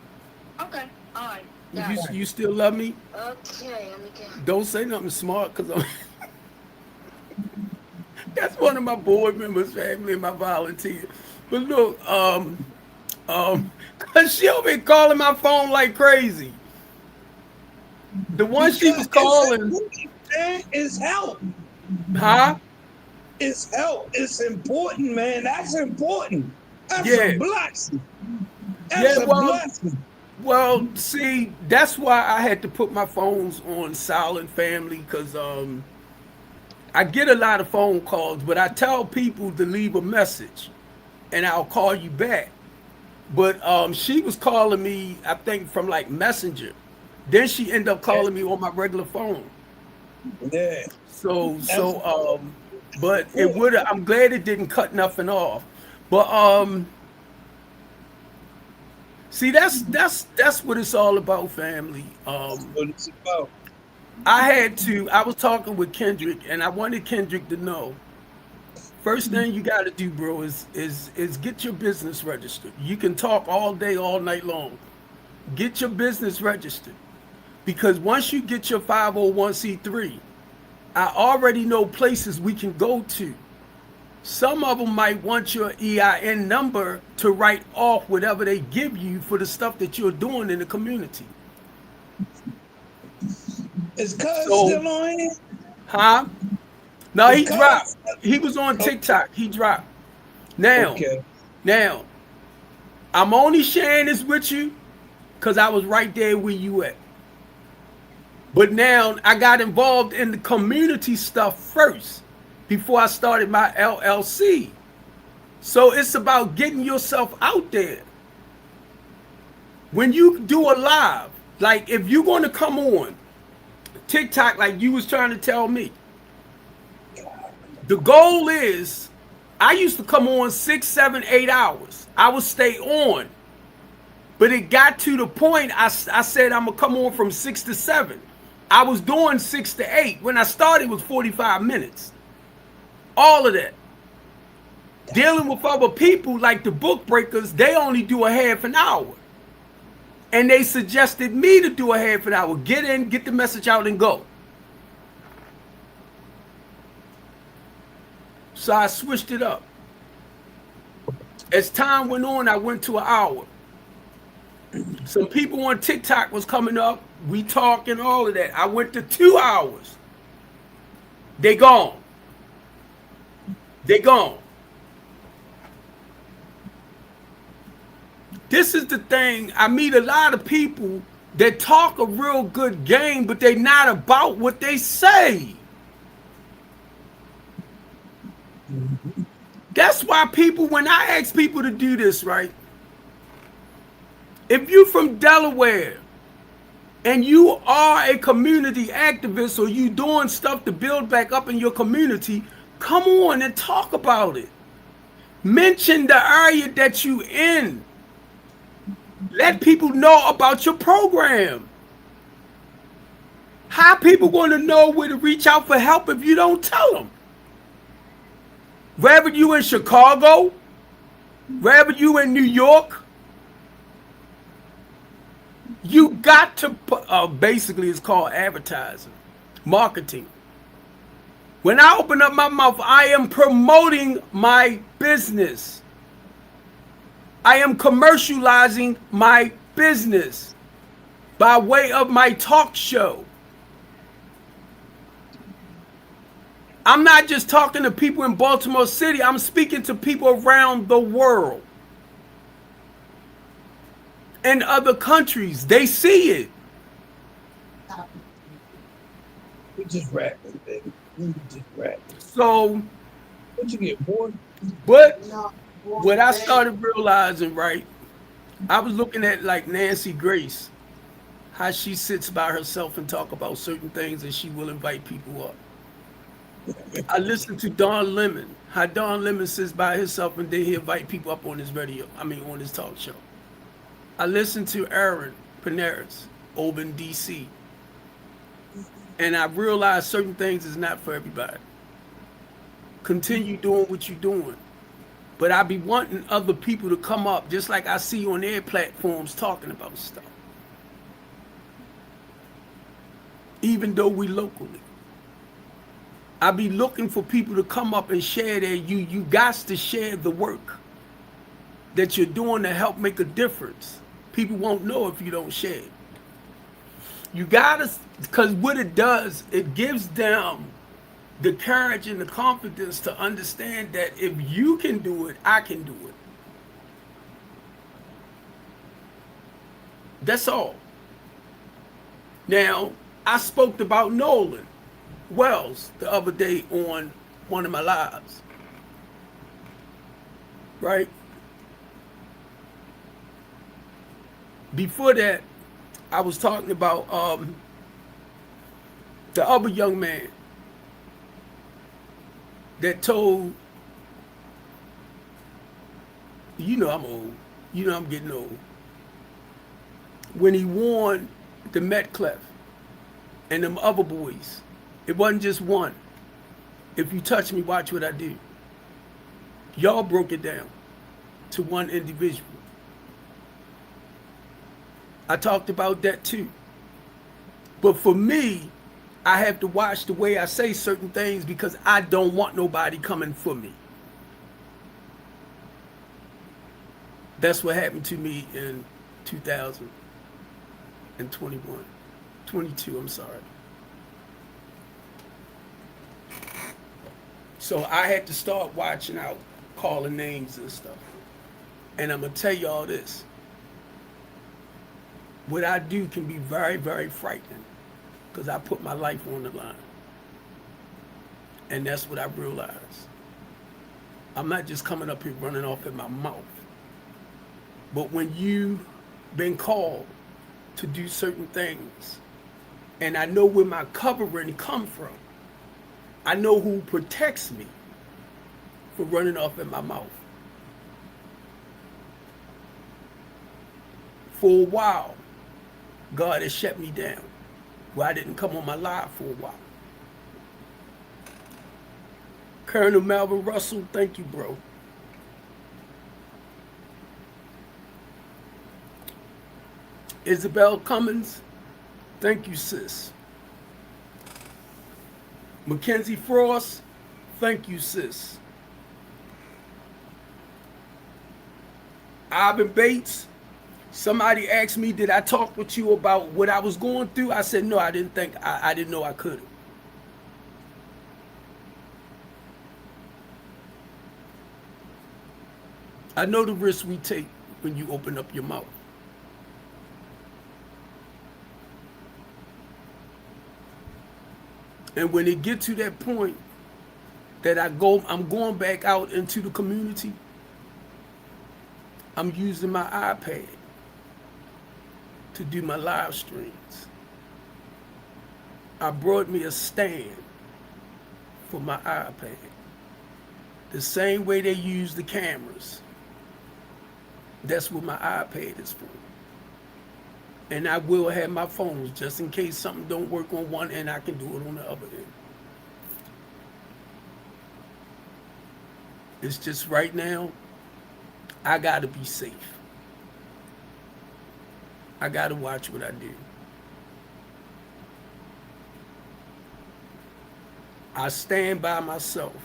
Okay. All right. You Got it. you still love me? Okay. Let me get. Don't say nothing smart, cause I'm. That's one of my board members, family, and my volunteer. But look, cause she'll be calling my phone like crazy. The one she was Because it's calling, important, man. It's help. huh? It's help. It's important, man. That's important. That's a Yeah, blessing. yeah. That's a blessing. Well, see, that's why I had to put my phones on silent, family, because I get a lot of phone calls, but I tell people to leave a message, and I'll call you back. But she was calling me, I think, from like Messenger. Then she ended up Yeah. calling me on my regular phone. Yeah. So That's so but it important. would I'm glad it didn't cut nothing off. But see, that's what it's all about, family. That's what it's about. I was talking with Kendrick, and I wanted Kendrick to know. First thing you got to do, bro, is get your business registered. You can talk all day, all night long. Get your business registered, because once you get your 501c3, I already know places we can go to. Some of them might want your EIN number to write off whatever they give you for the stuff that you're doing in the community. Is Cuz So, still on here? huh? No, Is he dropped. Cuz? He was on Oh, TikTok. He dropped. Now, okay. now, I'm only sharing this with you because I was right there where you at. But now I got involved in the community stuff first before I started my LLC. So it's about getting yourself out there. When you do a live, like if you're going to come on TikTok like you was trying to tell me, the goal is I used to come on 6, 7, 8 hours. I would stay on. But it got to the point I said I'm going to come on from 6 to 7. I was doing 6 to 8. When I started, it was 45 minutes. All of that. Dealing with other people like the book breakers, they only do a half an hour. And they suggested me to do a half an hour. Get in, get the message out, and go. So I switched it up. As time went on, I went to an hour. Some people on TikTok was coming up. We talking all of that. I went to 2 hours. They gone. They gone. This is the thing. I meet a lot of people that talk a real good game, but they not about what they say. That's why people, when I ask people to do this, right? If you from Delaware and you are a community activist or you doing stuff to build back up in your community, come on and talk about it. Mention the area that you in. Let people know about your program. How people going to know where to reach out for help if you don't tell them? Wherever you in Chicago, wherever you in New York, you got to basically it's called advertising, marketing. When I open up my mouth, I am promoting my business. I am commercializing my business by way of my talk show. I'm not just talking to people in Baltimore City. I'm speaking to people around the world. In other countries, they see it. We just rapping, baby. We just rapping. So, What you get, boy? but what I started realizing, right, I was looking at like Nancy Grace, how she sits by herself and talk about certain things and she will invite people up. I listened to Don Lemon, how Don Lemon sits by himself and then he invite people up on his radio, on his talk show. I listened to Aaron Panaris over in DC. And I realized certain things is not for everybody. Continue doing what you're doing. But I be wanting other people to come up, just like I see on their platforms talking about stuff. Even though we locally. I be looking for people to come up and share their you got to share the work that you're doing to help make a difference. People won't know if you don't share it. You gotta, because what it does, it gives them the courage and the confidence to understand that if you can do it, I can do it. That's all. Now, I spoke about Nolan Wells the other day on one of my lives. Right? Before that, I was talking about the other young man that told, you know I'm old, you know I'm getting old, when he warned the Metcalf and them other boys, it wasn't just one. If you touch me, watch what I do. Y'all broke it down to one individual. I talked about that too. But for me, I have to watch the way I say certain things because I don't want nobody coming for me. That's what happened to me in 2021. 22, I'm sorry. So I had to start watching out, calling names and stuff. And I'm going to tell y'all this. What I do can be very, very frightening because I put my life on the line. And that's what I realized. I'm not just coming up here running off in my mouth. But when you've been called to do certain things, and I know where my covering come from, I know who protects me for running off in my mouth. For a while, God has shut me down where I didn't come on my live for a while. Colonel Melvin Russell, thank you, bro. Isabel Cummins, thank you, sis. Mackenzie Frost, thank you, sis. Ivan Bates, somebody asked me, did I talk with you about what I was going through? I said, no, I didn't know I could have. I know the risks we take when you open up your mouth. And when it gets to that point that I'm going back out into the community, I'm using my iPad to do my live streams. I brought me a stand for my iPad. The same way they use the cameras. That's what my iPad is for. And I will have my phones just in case something don't work on one end, I can do it on the other end. It's just right now, I gotta be safe. I gotta watch what I do. I stand by myself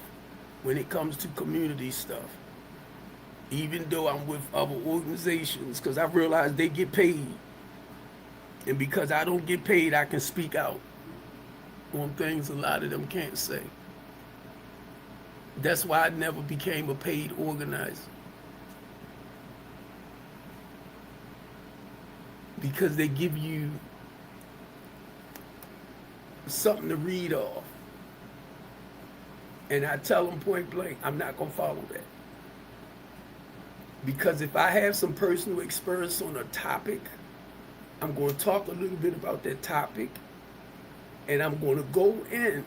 when it comes to community stuff. Even though I'm with other organizations, because I realize they get paid. And because I don't get paid, I can speak out on things a lot of them can't say. That's why I never became a paid organizer. Because they give you something to read off. And I tell them point blank, I'm not going to follow that. Because if I have some personal experience on a topic, I'm going to talk a little bit about that topic, and I'm going to go in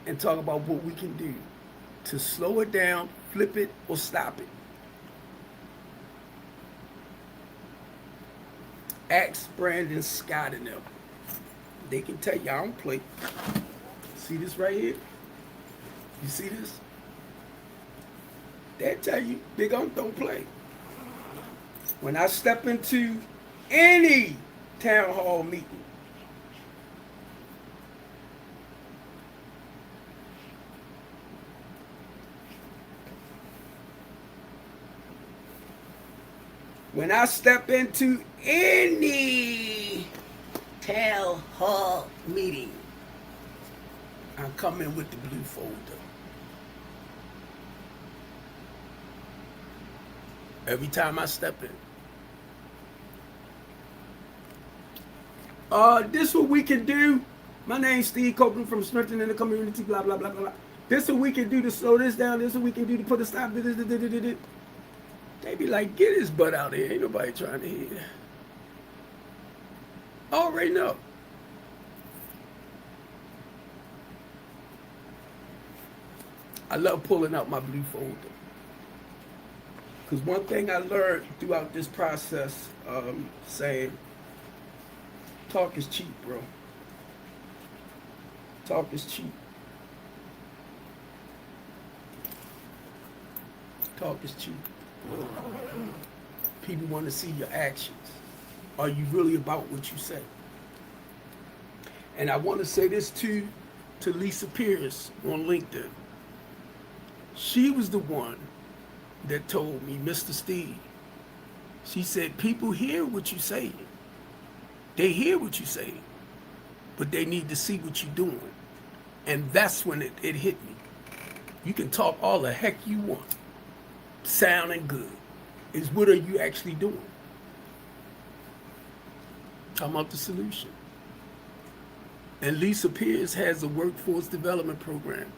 and talk about what we can do to slow it down, flip it, or stop it. Ask Brandon Scott and them. They can tell you I don't play. See this right here? You see this? They tell you, big ump don't play. When I step into any town hall meeting, when I step into any Town hall meeting. I come in with the blue folder. Every time I step in. This what we can do. My name's Steve Copeland from Strengthening the Community, blah, blah, blah, blah, blah. This what we can do to slow this down. This what we can do to put a stop to this. They be like, get his butt out of here. Ain't nobody trying to hear. I already know. I love pulling out my blue folder. Because one thing I learned throughout this process, saying, talk is cheap, bro. Talk is cheap. Talk is cheap. People want to see your actions. Are you really about what you say? And I want to say this to Lisa Pierce on LinkedIn. She was the one that told me, Mr. Steve, she said, people hear what you say. They hear what you say, but they need to see what you're doing. And that's when it hit me. You can talk all the heck you want, sounding good. Is what are you actually doing? Talking about the solution. And Lisa Pierce has a workforce development program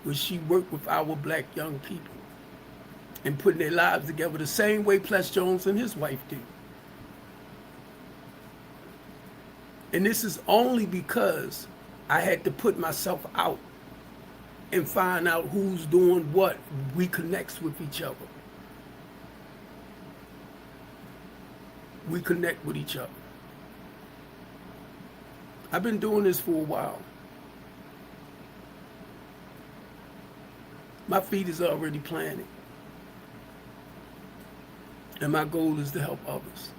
where she worked with our black young people and putting their lives together the same way Ples Jones and his wife do. And this is only because I had to put myself out and find out who's doing what. We connect with each other. We connect with each other. I've been doing this for a while. My feet is already planted. And my goal is to help others.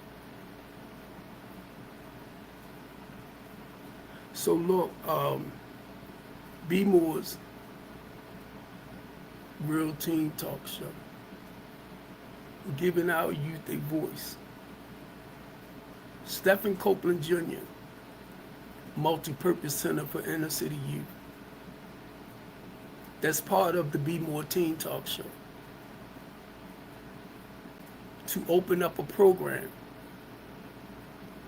So look, BMore's Real Teen Talk Show, giving our youth a voice. Stephen Copeland Jr., Multi-Purpose Center for Inner City Youth. That's part of the BMore Teen Talk Show. To open up a program,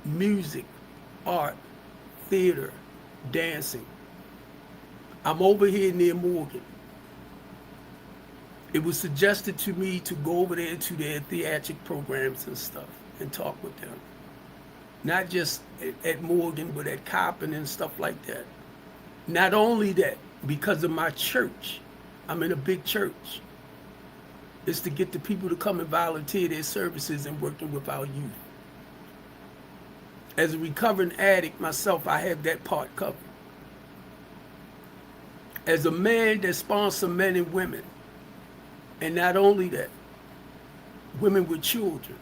music, art, theater, dancing. I'm over here near Morgan. It was suggested to me to go over there to their theatric programs and stuff and talk with them. Not just at Morgan, but at Copeland and stuff like that. Not only that, because of my church, I'm in a big church. It's to get the people to come and volunteer their services and working with our youth. As a recovering addict myself, I have that part covered. As a man that sponsors men and women, and not only that, women with children,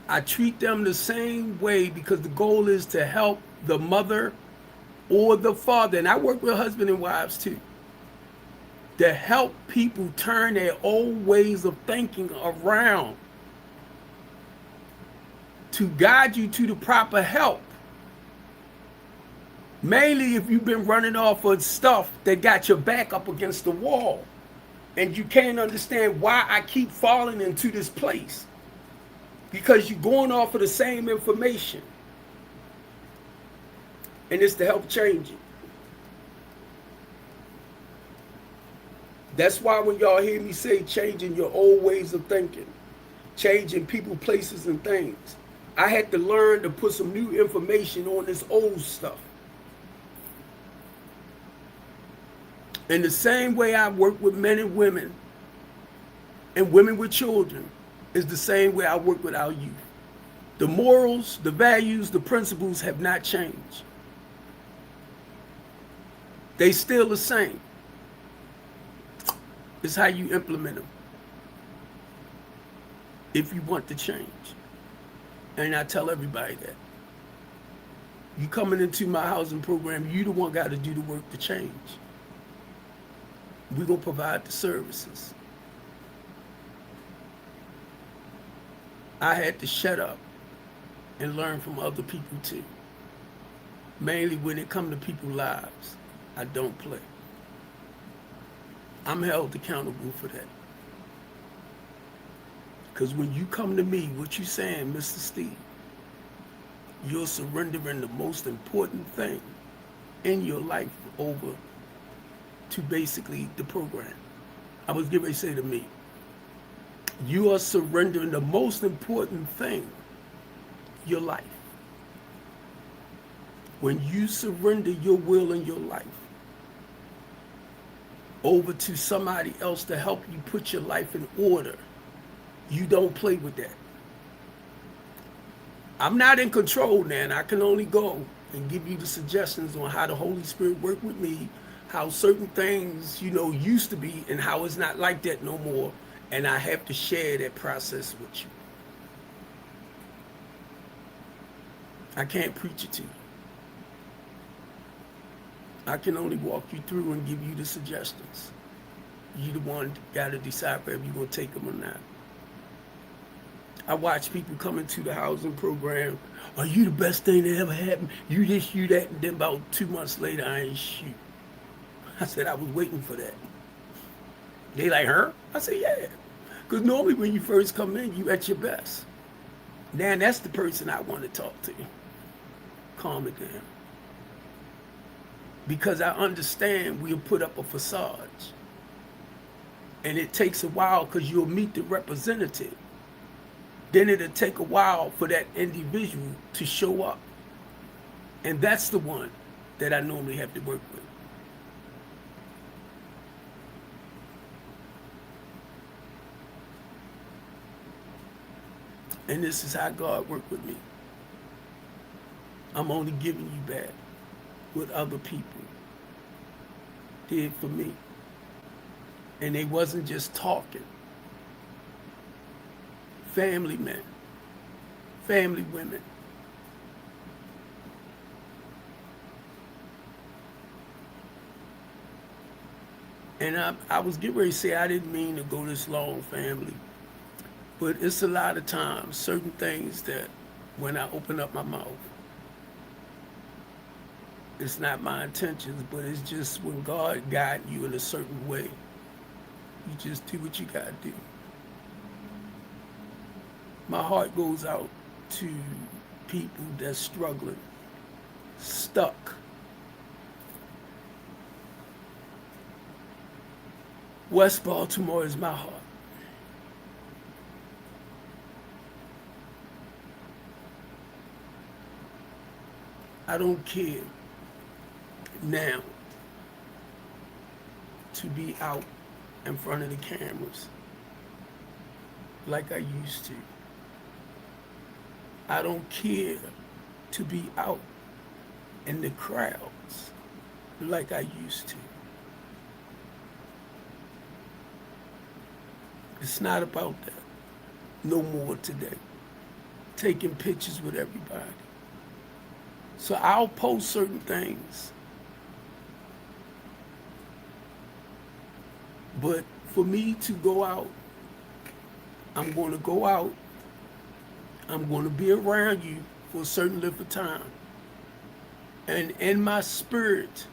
I treat them the same way because the goal is to help the mother or the father, and I work with husband and wives too, to help people turn their old ways of thinking around, to guide you to the proper help. Mainly if you've been running off of stuff that got your back up against the wall and you can't understand why I keep falling into this place. Because you're going off of the same information. And it's to help change it. That's why when y'all hear me say changing your old ways of thinking, changing people, places, and things, I had to learn to put some new information on this old stuff. In the same way I work with men and women with children, is the same way I work with our youth. The morals, the values, the principles have not changed. They still the same. It's how you implement them if you want to change. And I tell everybody that. You coming into my housing program, you the one got to do the work to change. We're going to provide the services. I had to shut up and learn from other people too. Mainly when it comes to people's lives, I don't play. I'm held accountable for that. Because when you come to me, what you saying, Mr. Steve, you're surrendering the most important thing in your life over to basically the program. I was getting ready to say to me, you are surrendering the most important thing, your life. When you surrender your will and your life over to somebody else to help you put your life in order, you don't play with that. I'm not in control now, and I can only go and give you the suggestions on how the Holy Spirit worked with me, how certain things, used to be, and how it's not like that no more. And I have to share that process with you. I can't preach it to you. I can only walk you through and give you the suggestions. You the one got to decide whether you're going to take them or not. I watch people come into the housing program. Are you the best thing that ever happened? You this, you that. And then about 2 months later, I ain't shoot. I said, I was waiting for that. They like, her? I said, yeah. Because normally when you first come in, you at your best. Now that's the person I want to talk to. Calm it down. Because I understand we'll put up a facade. And it takes a while because you'll meet the representative. Then it'll take a while for that individual to show up. And that's the one that I normally have to work with. And this is how God worked with me. I'm only giving you back what other people did for me. And they wasn't just talking. Family men, family women. And I was getting ready to say I didn't mean to go this long, family. But it's a lot of times, certain things that when I open up my mouth, it's not my intentions, but it's just when God guides you in a certain way, you just do what you gotta do. My heart goes out to people that's struggling, stuck. West Baltimore is my heart. I don't care now to be out in front of the cameras like I used to. I don't care to be out in the crowds like I used to. It's not about that no more today. Taking pictures with everybody. So I'll post certain things. But for me to go out, I'm going to go out. I'm going to be around you for a certain length of time. And in my spirit,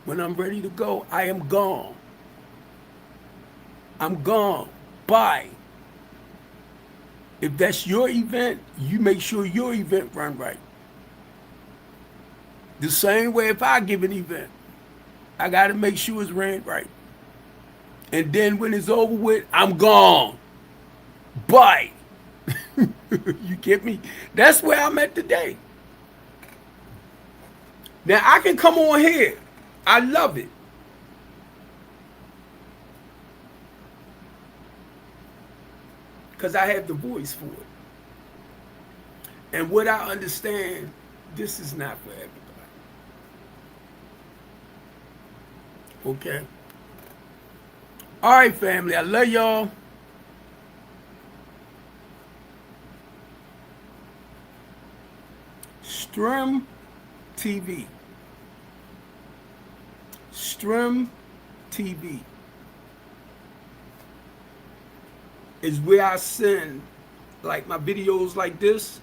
when I'm ready to go, I am gone. I'm gone. Bye. If that's your event, you make sure your event run right. The same way if I give an event, I got to make sure it's ran right. And then when it's over with, I'm gone. Bye. You get me? That's where I'm at today. Now I can come on here. I love it. Because I have the voice for it. And what I understand, this is not for everybody. Okay? All right, family. I love y'all. Strim TV. Strim TV is where I send like my videos like this.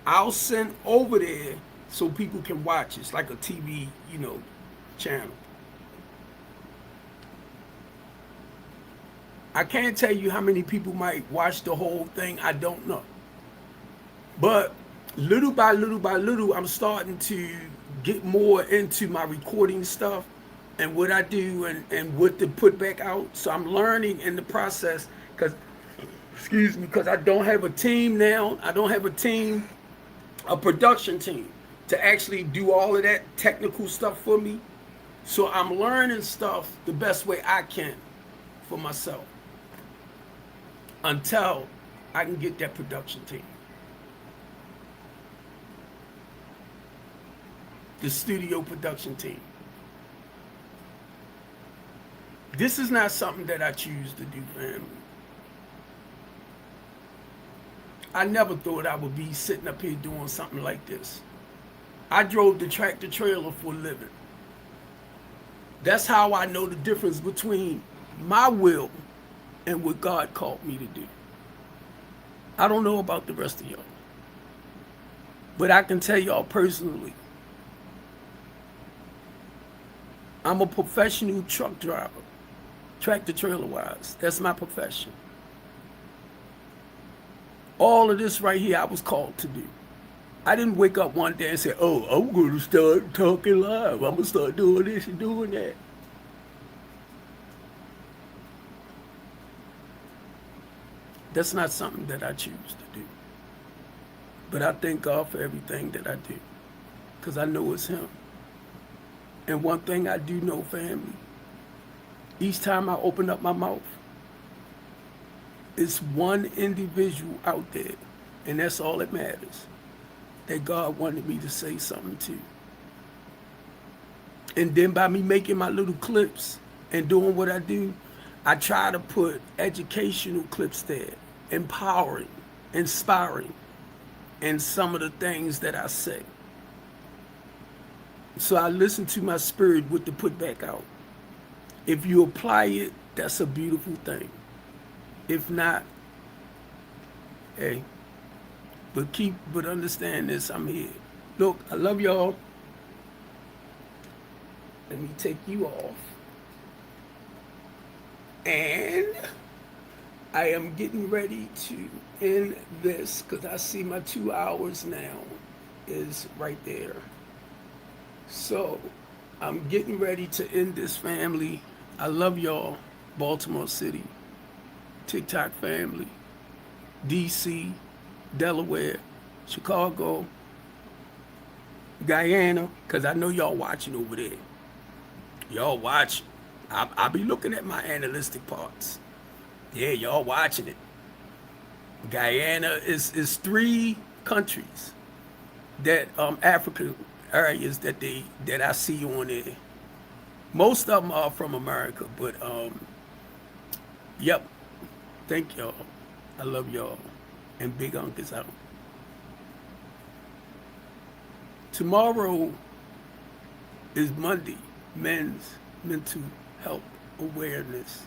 I'll send over there so people can watch. It's like a TV, channel. I can't tell you how many people might watch the whole thing. I don't know. But little by little, I'm starting to get more into my recording stuff and what I do and what to put back out. So I'm learning in the process because I don't have a team now. I don't have a team, a production team to actually do all of that technical stuff for me. So I'm learning stuff the best way I can for myself until I can get that production team. The studio production team. This is not something that I choose to do, family. I never thought I would be sitting up here doing something like this. I drove the tractor trailer for a living. That's how I know the difference between my will and what God called me to do. I don't know about the rest of y'all, but I can tell y'all personally, I'm a professional truck driver, tractor trailer wise. That's my profession. All of this right here I was called to do. I didn't wake up one day and say, oh, I'm going to start talking live. I'm going to start doing this and doing that. That's not something that I choose to do. But I thank God for everything that I do because I know it's Him. And one thing I do know, family, each time I open up my mouth, it's one individual out there, and that's all that matters, that God wanted me to say something to. And then by me making my little clips and doing what I do, I try to put educational clips there, empowering, inspiring, and some of the things that I say. So I listen to my spirit what to put back out. If you apply it, that's a beautiful thing. If not, hey, but understand this, I'm here. Look, I love y'all. Let me take you off. And I am getting ready to end this because I see my 2 hours now is right there. So I'm getting ready to end this, family. I love y'all. Baltimore City, TikTok family, DC, Delaware, Chicago, Guyana, because I know y'all watching over there. Y'all watching. I be looking at my analytic parts. Yeah, y'all watching it. Guyana is 3 countries that African areas that I see on there. Most of them are from America, but yep. Thank y'all. I love y'all. And Big Unc is out. Tomorrow is Monday, Men's Mental Health Awareness